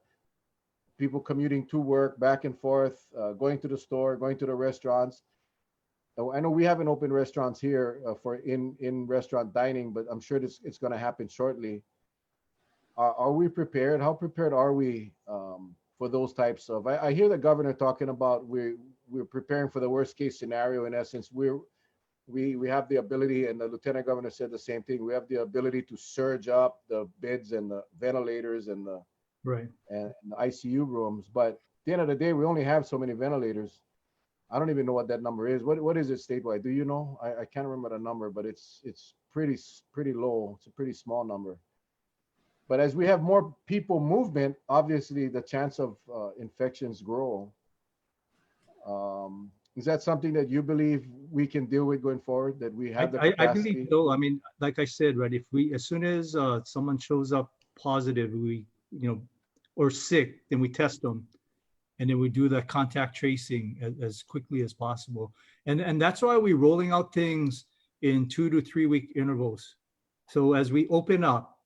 people commuting to work, back and forth, going to the store, going to the restaurants. I know we haven't opened restaurants here for in restaurant dining, but I'm sure it's going to happen shortly. Are we prepared? How prepared are we for those types of? I hear the governor talking about we're preparing for the worst case scenario. In essence, we have the ability, and the lieutenant governor said the same thing. We have the ability to surge up the beds and the ventilators and the ICU rooms. But at the end of the day, we only have so many ventilators. I don't even know what that number is. What is it statewide? Do you know? I can't remember the number, but it's pretty low. It's a pretty small number. But as we have more people movement, obviously the chance of infections grow. Is that something that you believe we can deal with going forward? That we have the capacity? I believe so. I mean, like I said, right? As soon as someone shows up positive, or sick, then we test them. And then we do the contact tracing as quickly as possible. And that's why we're rolling out things in 2 to 3 week intervals. So as we open up,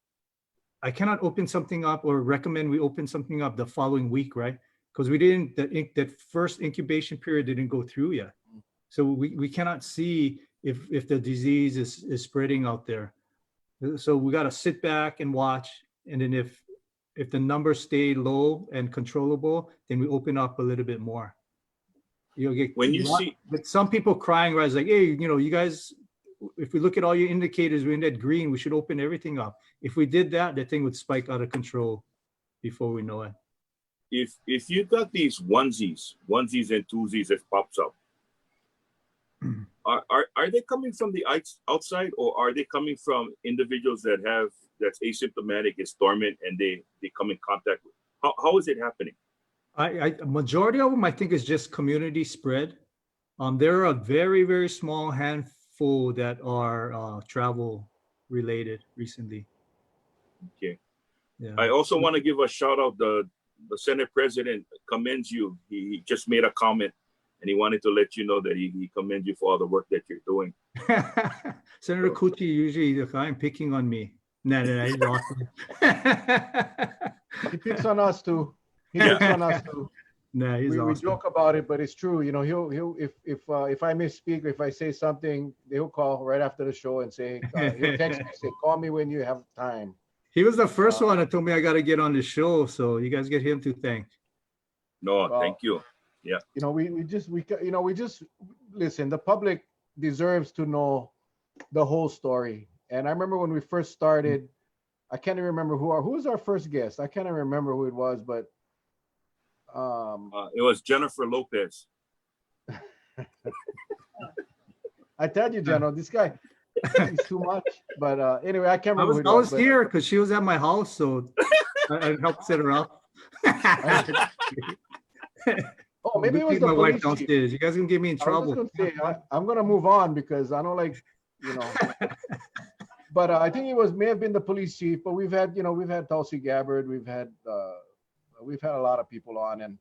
I cannot open something up or recommend we open something up the following week, right? Because that first incubation period didn't go through yet. So we cannot see if the disease is spreading out there. So we got to sit back and watch. And then if the numbers stay low and controllable, then we open up a little bit more. But some people crying, right? It's like, hey, you guys, if we look at all your indicators, we're in that green, we should open everything up. If we did that, the thing would spike out of control before we know it. If you got these onesies and twosies that pops up, are they coming from the outside, or are they coming from individuals that's asymptomatic, is dormant, and they come in contact with? How is it happening? A majority of them, I think, is just community spread. There are a very, very small handful that are travel related recently. Okay. Yeah. I also want to give a shout out. The Senate President commends you. He just made a comment, and he wanted to let you know that he commends you for all the work that you're doing. Senator Cucci usually the guy picking on me. No, he's awesome. He picks on us too. He picks on us too. No, he's awesome. We joke about it, but it's true. You know, he'll if I misspeak, or if I say something, he'll call right after the show and say, he'll text me, say, call me when you have time. He was the first one that told me I got to get on the show, so you guys get him to thank. No, thank you. Yeah. You know, we just listen. The public deserves to know the whole story. And I remember when we first started, I can't even remember who was our first guest. I can't even remember who it was, but it was Jennifer Lopez. I tell you, General, this guy, he's too much. But anyway, I can't remember. I was here because she was at my house, so I helped set her up. Oh, maybe it was the my police wife downstairs. chief. You guys gonna get me in trouble. I'm gonna move on because I don't like, you know. But I think it may have been the police chief. But we've had Tulsi Gabbard. We've had a lot of people on,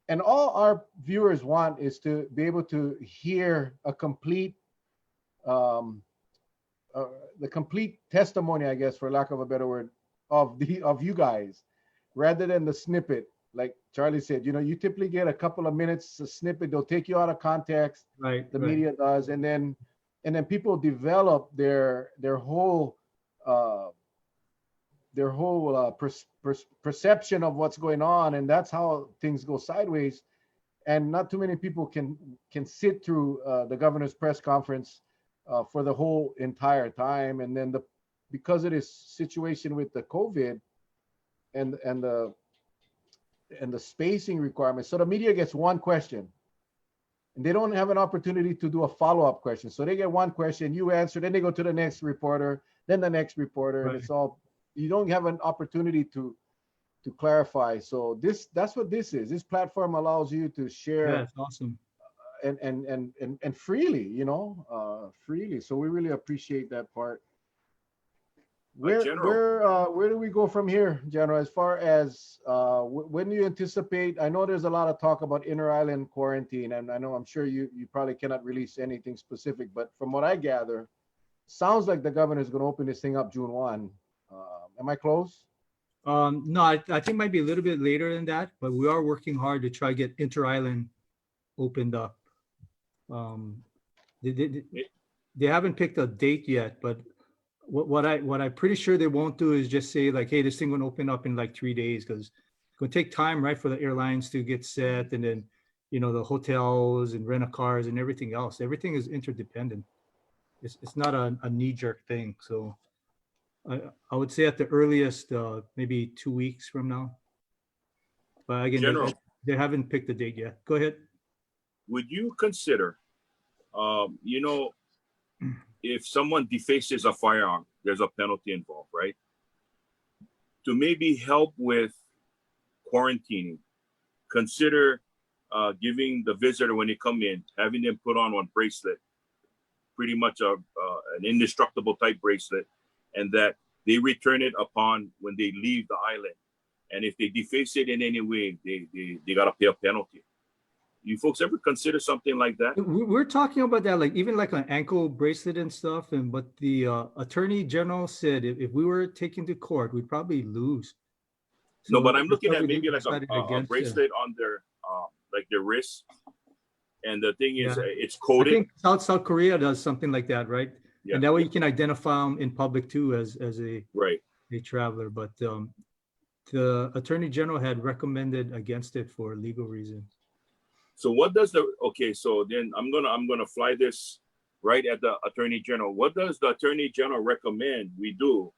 and all our viewers want is to be able to hear a complete, the complete testimony, I guess, for lack of a better word, of you guys, rather than the snippet. Like Charlie said, you know, you typically get a couple of minutes, a snippet. They'll take you out of context. Right. The media does, and then people develop their whole perception of what's going on, and that's how things go sideways. And not too many people can sit through the governor's press conference for the whole entire time. And then because of this situation with the COVID and the spacing requirements, so the media gets one question, and they don't have an opportunity to do a follow-up question. So they get one question, you answer, then they go to the next reporter, then the next reporter, and it's all, you don't have an opportunity to clarify. So that's what this is. This platform allows you to share. Yeah, it's awesome. And freely, you know, freely. So we really appreciate that part. Where do we go from here, General? As far as when do you anticipate? I know there's a lot of talk about inter-island quarantine, and I'm sure you probably cannot release anything specific, but from what I gather, sounds like the governor is going to open this thing up June 1. Am I close? No, I think it might be a little bit later than that, but we are working hard to try to get inter-island opened up. They haven't picked a date yet, but what I'm pretty sure they won't do is just say like, hey, this thing will open up in like 3 days, because it's going to take time, right, for the airlines to get set, and then, you know, the hotels and rent-a-cars and everything else. Everything is interdependent. It's not a knee-jerk thing. So I would say at the earliest, maybe 2 weeks from now. But again, General, they haven't picked a date yet. Go ahead. Would you consider, you know, if someone defaces a firearm, there's a penalty involved, right? To maybe help with quarantining, consider giving the visitor, when they come in, having them put on one bracelet, pretty much an indestructible type bracelet, and that they return it upon when they leave the island. And if they deface it in any way, they got to pay a penalty. You folks ever consider something like that? We're talking about that, like even like an ankle bracelet and stuff. But the Attorney General said if we were taken to court, we'd probably lose. So no, but I'm looking at maybe like a bracelet on their like their wrist. And the thing is, it's coded. I think South Korea does something like that, right? Yeah. And that way you can identify them in public too as a traveler. But the Attorney General had recommended against it for legal reasons. So what does so then I'm gonna fly this right at the Attorney General. What does the Attorney General recommend we do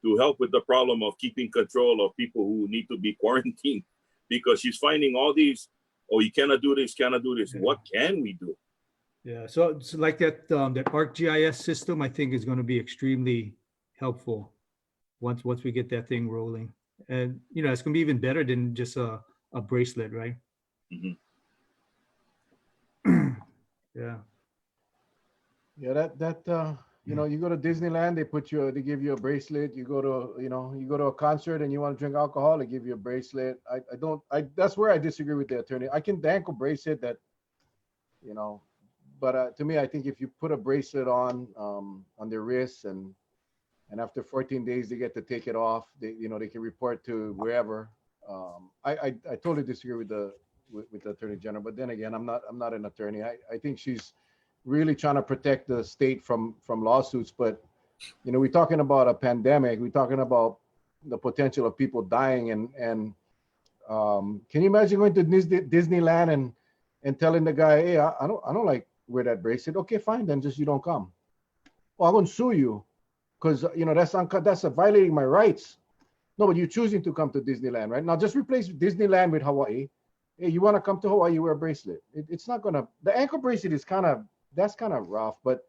to help with the problem of keeping control of people who need to be quarantined? Because she's finding all these, oh, you cannot do this, cannot do this. What can we do? Yeah, so it's like that that ArcGIS system, I think, is going to be extremely helpful once we get that thing rolling. And you know, it's going to be even better than just a bracelet, right? Mm-hmm. Yeah. Yeah, you know, you go to Disneyland, they give you a bracelet. You go to a concert and you want to drink alcohol, they give you a bracelet. That's where I disagree with the attorney. The ankle bracelet that, you know, but to me, I think if you put a bracelet on their wrists and after 14 days they get to take it off, they can report to wherever. I totally disagree with the attorney general, but then again, I'm not an attorney. I think she's really trying to protect the state from lawsuits, but you know, we're talking about a pandemic. We're talking about the potential of people dying, and can you imagine going to Disneyland and telling the guy, hey, I don't like wear that bracelet. Okay, fine, then just you don't come. Well, I'm going to sue you because you know that's violating my rights. No, but you're choosing to come to Disneyland, right? Now just replace Disneyland with Hawaii. Hey, you want to come to Hawaii, you wear a bracelet. It's not gonna. The ankle bracelet is kind of rough, but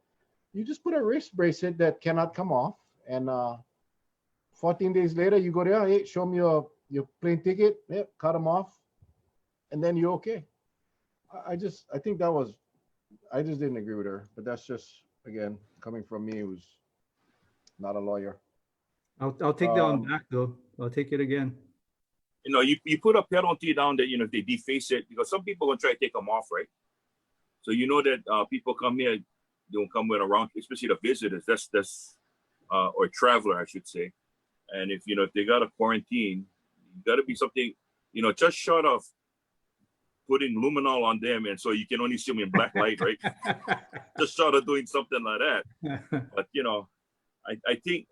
you just put a wrist bracelet that cannot come off, and 14 days later you go there. Hey, show me your plane ticket. Yeah, cut them off, and then you're okay. I just didn't agree with her, but that's just again coming from me, who's not a lawyer. I'll take that one back though. I'll take it again. You know, you put a penalty down that, you know, if they deface it, because some people are going to try to take them off, right? So you know that people come here, they don't come with around, especially the visitors, or traveler, I should say. And if they got a quarantine, you got to be something, just short of putting luminol on them, and so you can only see them in black light, right? Just short of doing something like that. But I think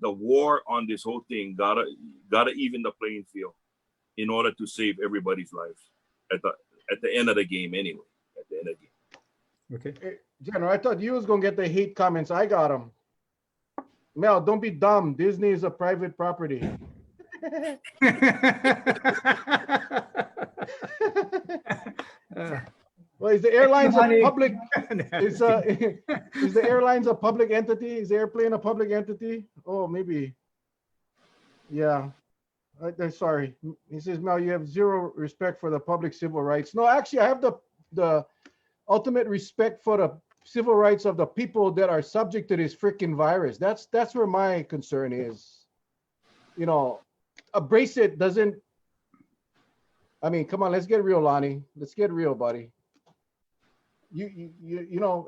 the war on this whole thing gotta even the playing field in order to save everybody's lives at the end of the game anyway. At the end of the game. Okay. Hey, General, I thought you was gonna get the hate comments. I got them. Mel, don't be dumb. Disney is a private property. Well, is the airlines a public? Is the airlines a public entity? Is the airplane a public entity? Oh, maybe. Yeah. Sorry. He says, Mel, you have zero respect for the public civil rights. No, actually, I have the ultimate respect for the civil rights of the people that are subject to this freaking virus. That's where my concern is. A bracelet doesn't. I mean, come on, let's get real, Lonnie. Let's get real, buddy.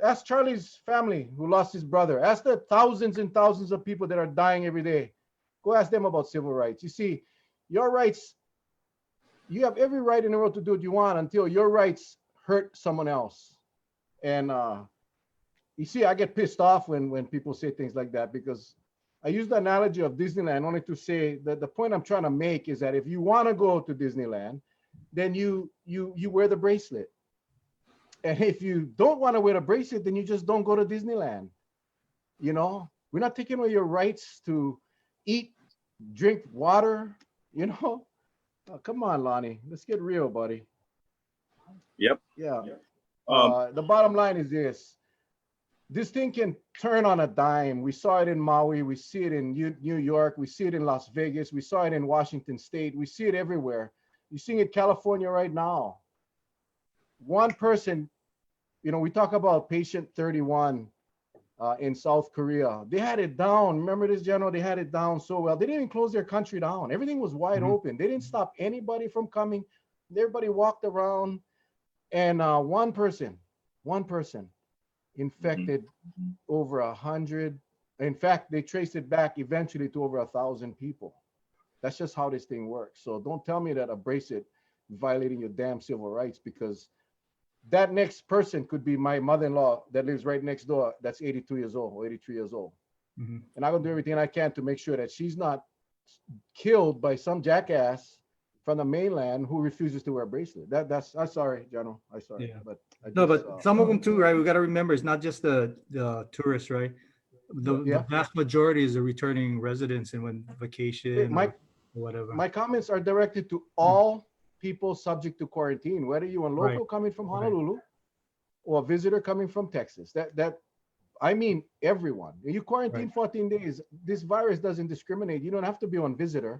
Ask Charlie's family who lost his brother. Ask the thousands and thousands of people that are dying every day. Go ask them about civil rights. You see, your rights, you have every right in the world to do what you want until your rights hurt someone else. And you see, I get pissed off when people say things like that, because I use the analogy of Disneyland only to say that the point I'm trying to make is that if you want to go to Disneyland, then you wear the bracelet. And if you don't want to wear a bracelet, then you just don't go to Disneyland. We're not taking away your rights to eat, drink water. Oh, come on, Lonnie. Let's get real, buddy. Yep. Yeah. The bottom line is this thing can turn on a dime. We saw it in Maui. We see it in New York. We see it in Las Vegas. We saw it in Washington State. We see it everywhere. You're seeing it in California right now. One person, we talk about patient 31 in South Korea. They had it down. Remember this, General? They had it down so well. They didn't even close their country down. Everything was wide open. They didn't stop anybody from coming. Everybody walked around. And one person infected over 100. In fact, they traced it back eventually to over 1,000 people. That's just how this thing works. So don't tell me that a bracelet is violating your damn civil rights, because that next person could be my mother-in-law that lives right next door, that's 82 years old or 83 years old. And I'm gonna do everything I can to make sure that she's not killed by some jackass from the mainland who refuses to wear a bracelet. I'm sorry, General. I'm sorry, Yeah. but No, but some of them too, right? We got to remember it's not just the tourists, right? The Yeah. vast majority is the returning residents and when vacation my or whatever. my comments are directed to all people subject to quarantine, whether you're a local Right. coming from Honolulu or a visitor coming from Texas. That I mean everyone. You quarantine Right. 14 days. This virus doesn't discriminate. You don't have to be on visitor.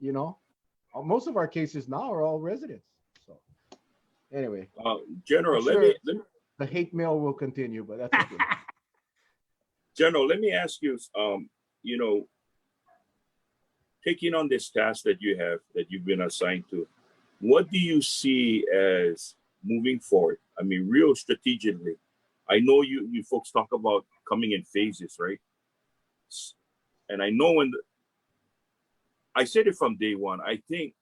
You know, most of our cases now are all residents. So anyway, General, I'm sure let me the hate mail will continue, but that's okay. General, let me ask you, you know, taking on this task that you've been assigned to, what do you see as moving forward? I mean, real strategically. I know you folks talk about coming in phases, right? And I know I said it from day one, I think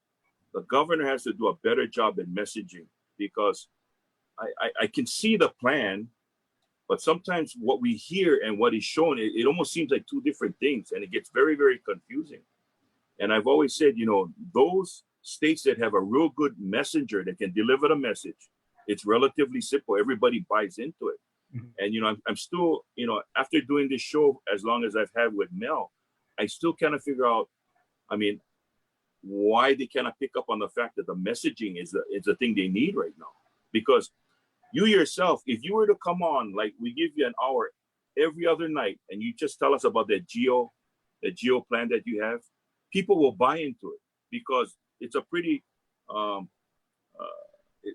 the governor has to do a better job in messaging because I can see the plan, but sometimes what we hear and what is shown, it almost seems like two different things and it gets very, very confusing. And I've always said, you know, those states that have a real good messenger that can deliver the message, it's relatively simple. Everybody buys into it. Mm-hmm. And, you know, I'm still, you know, after doing this show as long as I've had with Mel, I still kind of figure out, I mean, why they cannot pick up on the fact that the messaging is the thing they need right now. Because you yourself, if you were to come on, like we give you an hour every other night and you just tell us about the geo plan that you have, people will buy into it because it's a pretty,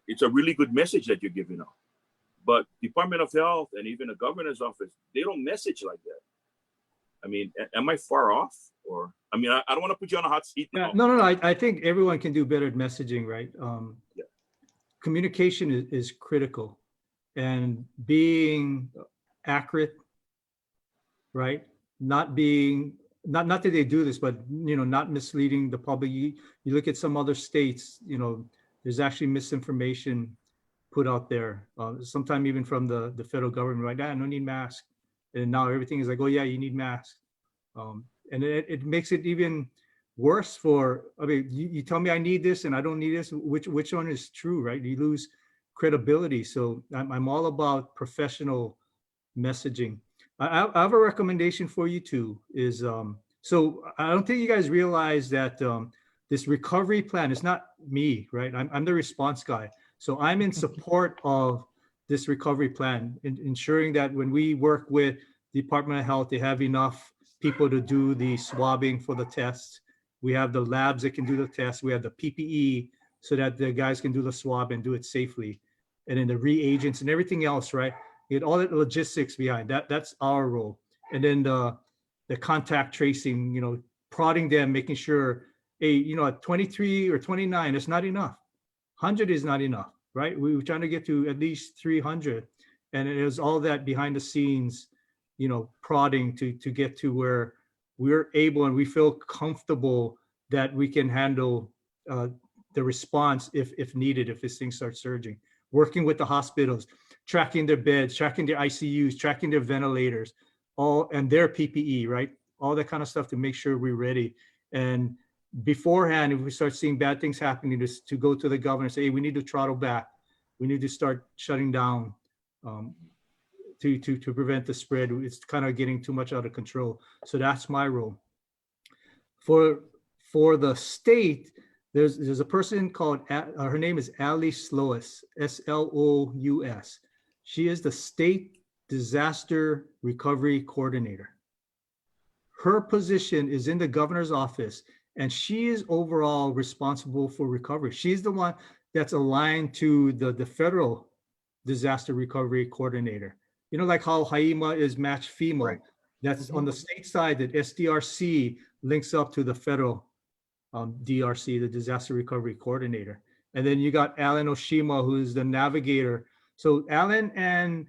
it's a really good message that you're giving out. But Department of Health and even the governor's office, they don't message like that. I mean, am I far off? Or, I mean, I don't want to put you on a hot seat now. No. I think everyone can do better at messaging, right? Yeah. Communication is critical and being accurate, right? Not that they do this, but, you know, not misleading the public. You look at some other states, you know, there's actually misinformation put out there, sometimes even from the federal government, right? I don't need masks. And now everything is like, oh yeah, you need masks. And it makes it even worse for, I mean, you tell me I need this and I don't need this, which one is true, right? You lose credibility. So I'm all about professional messaging. I have a recommendation for you too, is, so I don't think you guys realize that this recovery plan is not me, right? I'm the response guy. So I'm in support of this recovery plan, ensuring that when we work with the Department of Health, they have enough people to do the swabbing for the tests. We have the labs that can do the tests. We have the PPE so that the guys can do the swab and do it safely. And then the reagents and everything else, right? Get all the logistics behind that. That's our role. And then the contact tracing, you know, prodding them, making sure, hey, you know, at 23 or 29, it's not enough. 100 is not enough, right? We were trying to get to at least 300. And it was all that behind the scenes, you know, prodding to get to where we're able and we feel comfortable that we can handle the response if needed, if this thing starts surging. Working with the hospitals, tracking their beds, tracking their ICUs, tracking their ventilators, all and their PPE, right? All that kind of stuff to make sure we're ready. And beforehand, if we start seeing bad things happening, to go to the governor and say, hey, we need to throttle back. We need to start shutting down to prevent the spread. It's kind of getting too much out of control. So that's my role. For the state, there's a person called, her name is Ali Slous, S-L-O-U-S. She is the State Disaster Recovery Coordinator. Her position is in the governor's office, and she is overall responsible for recovery. She's the one that's aligned to the federal disaster recovery coordinator. You know, like how HAIMA is matched FEMA. Right. That's on the state side, that SDRC links up to the federal DRC, the disaster recovery coordinator. And then you got Alan Oshima, who's the navigator. So Alan and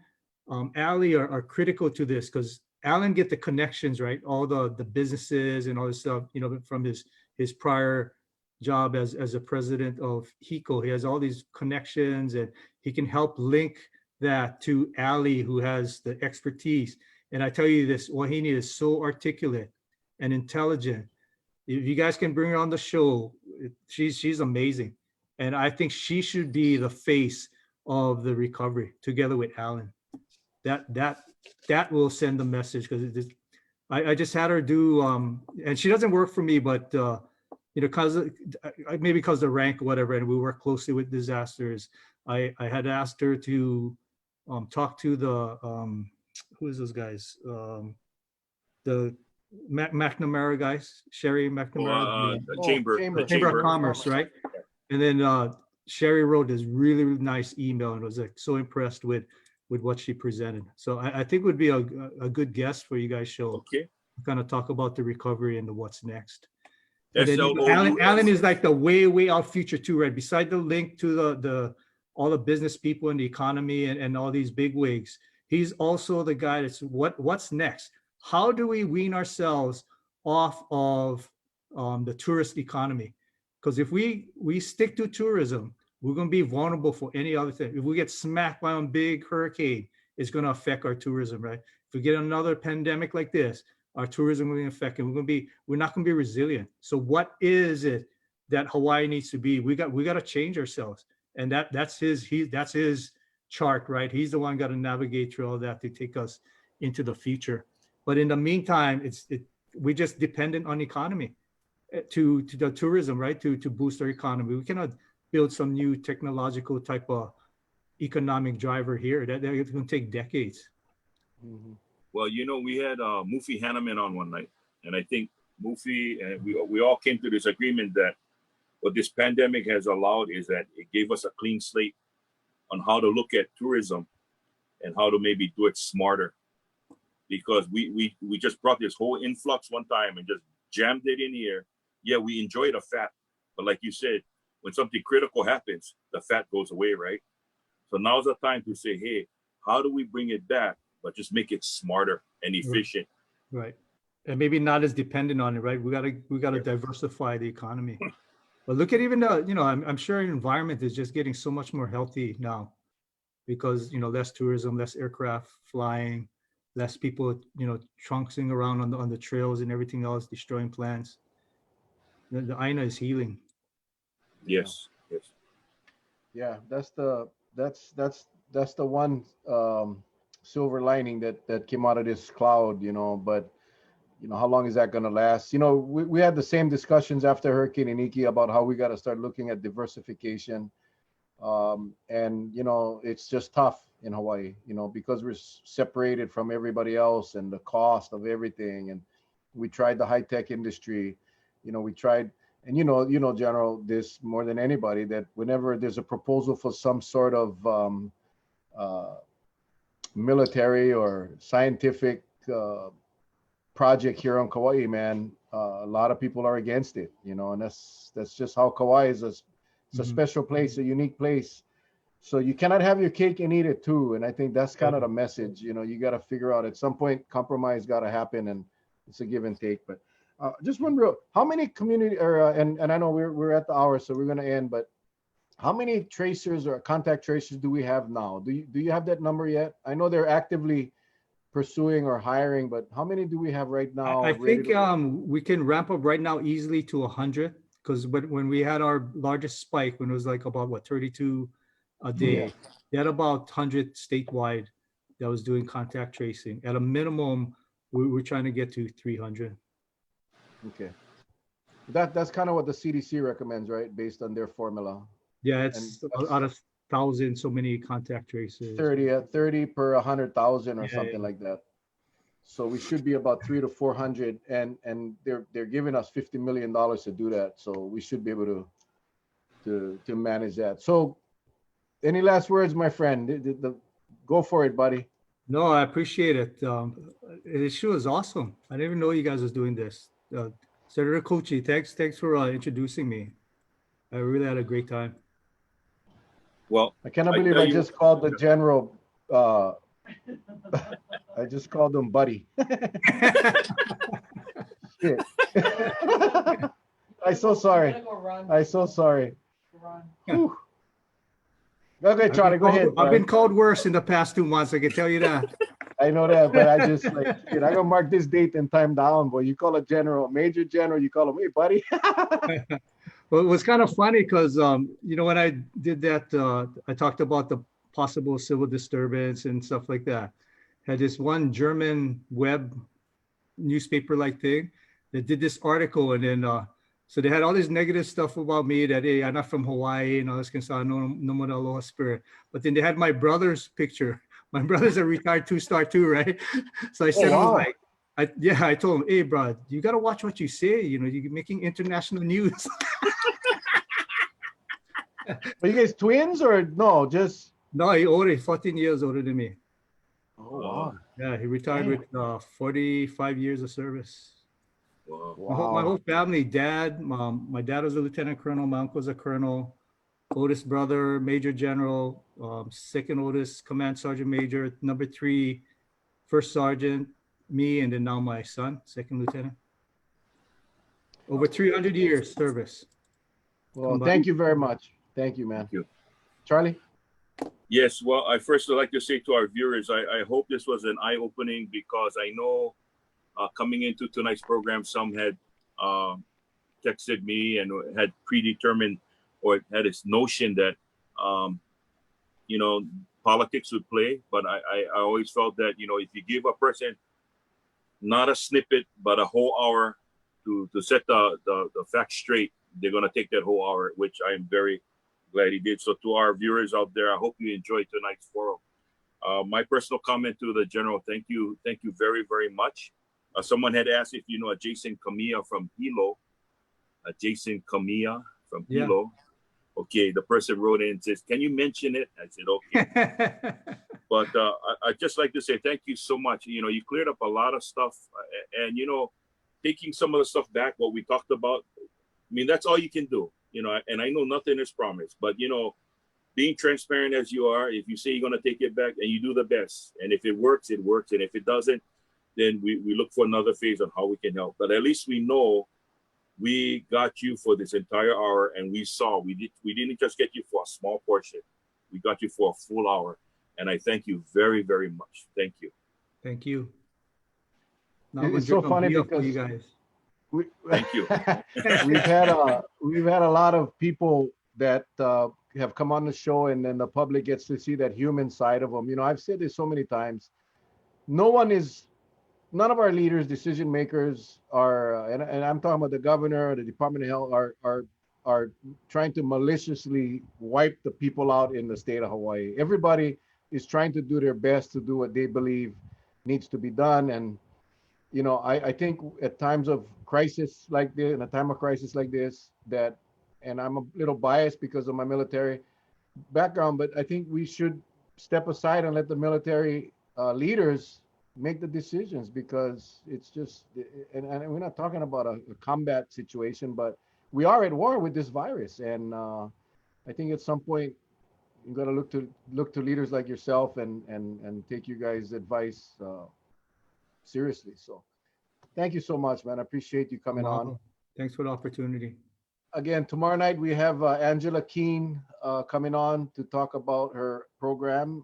Ali are critical to this because Alan get the connections, right? All the businesses and all this stuff, you know, from his prior job as a president of HECO. He has all these connections and he can help link that to Ali, who has the expertise. And I tell you this, Wahini is so articulate and intelligent If you guys can bring her on the show, she's amazing. And I think she should be the face of the recovery together with Alan. That will send the message, because I just had her do, and she doesn't work for me, but because maybe because the rank or whatever, and we work closely with disasters. I had asked her to talk to the who is those guys? The McNamara guys, Sherry McNamara, Chamber of Commerce, right? And then Sherry wrote this really, really nice email and was like so impressed with what she presented. So I think would be a good guest for you guys show. Okay. Kind of talk about the recovery and the what's next. And then Alan is like the way out future too, right? Beside the link to the all the business people in the economy and all these big wigs, he's also the guy that's what's next. How do we wean ourselves off of the tourist economy? Because if we stick to tourism, we're going to be vulnerable for any other thing. If we get smacked by a big hurricane, it's going to affect our tourism, right? If we get another pandemic like this, our tourism will be affected. We're not going to be resilient. So what is it that Hawaii needs to be? We got to change ourselves, and that's his chart, right? He's the one got to navigate through all that to take us into the future. But in the meantime, we just dependent on economy to the tourism, right? To boost our economy. We cannot build some new technological type of economic driver here. That's going to take decades. Mm-hmm. Well, we had Mufi Hanneman on one night, and I think Mufi and we all came to this agreement that what this pandemic has allowed is that it gave us a clean slate on how to look at tourism and how to maybe do it smarter. Because we just brought this whole influx one time and just jammed it in here. Yeah, we enjoy the fat, but like you said, when something critical happens, the fat goes away, right? So now's the time to say, hey, how do we bring it back, but just make it smarter and efficient? Right, and maybe not as dependent on it, right? We gotta diversify the economy. But look at even I'm sure the environment is just getting so much more healthy now, because less tourism, less aircraft flying, less people trunking around on the trails and everything else, destroying plants. The Aina is healing. Yes. Yeah, that's the one silver lining that came out of this cloud, but how long is that going to last? We had the same discussions after Hurricane Iniki about how we got to start looking at diversification. And it's just tough in Hawaii, because we're separated from everybody else and the cost of everything. And we tried the high-tech industry, we tried, and General, this more than anybody, that whenever there's a proposal for some sort of military or scientific project here on Kauai, man, a lot of people are against it, and that's just how Kauai is. It's a special place, a unique place. So you cannot have your cake and eat it too. And I think that's kind of the message. You got to figure out at some point compromise got to happen, and it's a give and take. But just one how many community and I know we're at the hour, so we're going to end. But how many tracers or contact tracers do we have now? Do you have that number yet? I know they're actively pursuing or hiring, but how many do we have right now? I think we can ramp up right now easily to 100. Because when we had our largest spike, when it was like about 32 a day, we had about 100 statewide that was doing contact tracing. At a minimum, we were trying to get to 300. Okay, that's kind of what the CDC recommends, right? Based on their formula. Yeah, it's out of 1,000, so many contact tracers. 30 per 100,000 or something like that. So we should be about 300 to 400, and they're giving us $50 million to do that. So we should be able to manage that. So, any last words, my friend? Go for it, buddy. No, I appreciate it. It sure is awesome. I didn't even know you guys was doing this. Senator Kochi, thanks for introducing me. I really had a great time. Well, I cannot believe I just called the general. I just called him buddy. Shit. I'm so sorry. Okay, Charlie, go ahead. I've been called worse in the past 2 months, I can tell you that. I know that, but I just like, I'm gonna mark this date and time down. Boy, you call a general, major general, you call him, hey, buddy. Well, it was kind of funny because, when I did that, I talked about the possible civil disturbance and stuff like that. Had this one German web newspaper-like thing that did this article, and then so they had all this negative stuff about me that, hey, I'm not from Hawaii and all this kind of stuff, no more the aloha spirit. But then they had my brother's picture. My brother's a retired two-star too, right? So I sent him like, I told him, hey, bro, you got to watch what you say. You're making international news. Are you guys twins or no? Just no, he older, 14 years older than me. oh wow. Yeah, he retired with 45 years of service. Wow. My whole family, dad, mom, my dad was a lieutenant colonel, my uncle's a colonel, oldest brother, major general, second oldest command sergeant major, number 3, first sergeant, me, and then now my son, second lieutenant. Over 300 years service. Well, thank you very much. Thank you, man. Thank you. Charlie? Yes, well, I first would like to say to our viewers, I hope this was an eye-opening, because I know coming into tonight's program, some had texted me and had predetermined or had this notion that, politics would play. But I always felt that, if you give a person not a snippet, but a whole hour to set the facts straight, they're going to take that whole hour, which I am very glad he did. So to our viewers out there, I hope you enjoyed tonight's forum. My personal comment to the general, thank you very, very much. Someone had asked if you know a Jason Kamiya from Hilo. Jason Kamiya from Hilo. Okay, the person wrote in and says, can you mention it? I said, okay. But I'd just like to say thank you so much. You cleared up a lot of stuff, and taking some of the stuff back, what we talked about, I mean, that's all you can do, and I know nothing is promised, but, being transparent as you are, if you say you're going to take it back, and you do the best, and if it works, it works, and if it doesn't, then we look for another phase on how we can help. But at least we know we got you for this entire hour, and we didn't just get you for a small portion. We got you for a full hour, and I thank you very, very much. Thank you. Thank you. It's so funny because you guys. Thank you. we've had a lot of people that have come on the show, and then the public gets to see that human side of them. I've said this so many times. None of our leaders, decision makers are, and I'm talking about the governor, the Department of Health, are trying to maliciously wipe the people out in the state of Hawaii. Everybody is trying to do their best to do what they believe needs to be done. And, I think at times of crisis like this, in a time of crisis like this, and I'm a little biased because of my military background, but I think we should step aside and let the military leaders make the decisions, because it's just, and we're not talking about a combat situation, but we are at war with this virus. And I think at some point you got to look to leaders like yourself and take you guys' advice seriously. So thank you so much, man. I appreciate you coming on. Thanks for the opportunity. Again, tomorrow night we have Angela Keene coming on to talk about her program,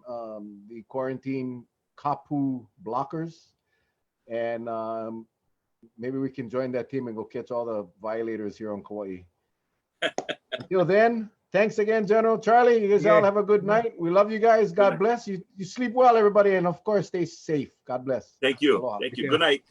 the quarantine Kapu blockers, and maybe we can join that team and go catch all the violators here on Kauai. Until then, thanks again, General. Charlie, you guys all have a good night. We love you guys. God bless you. You sleep well, everybody, and of course, stay safe. God bless. Thank you. Thank you. Good night.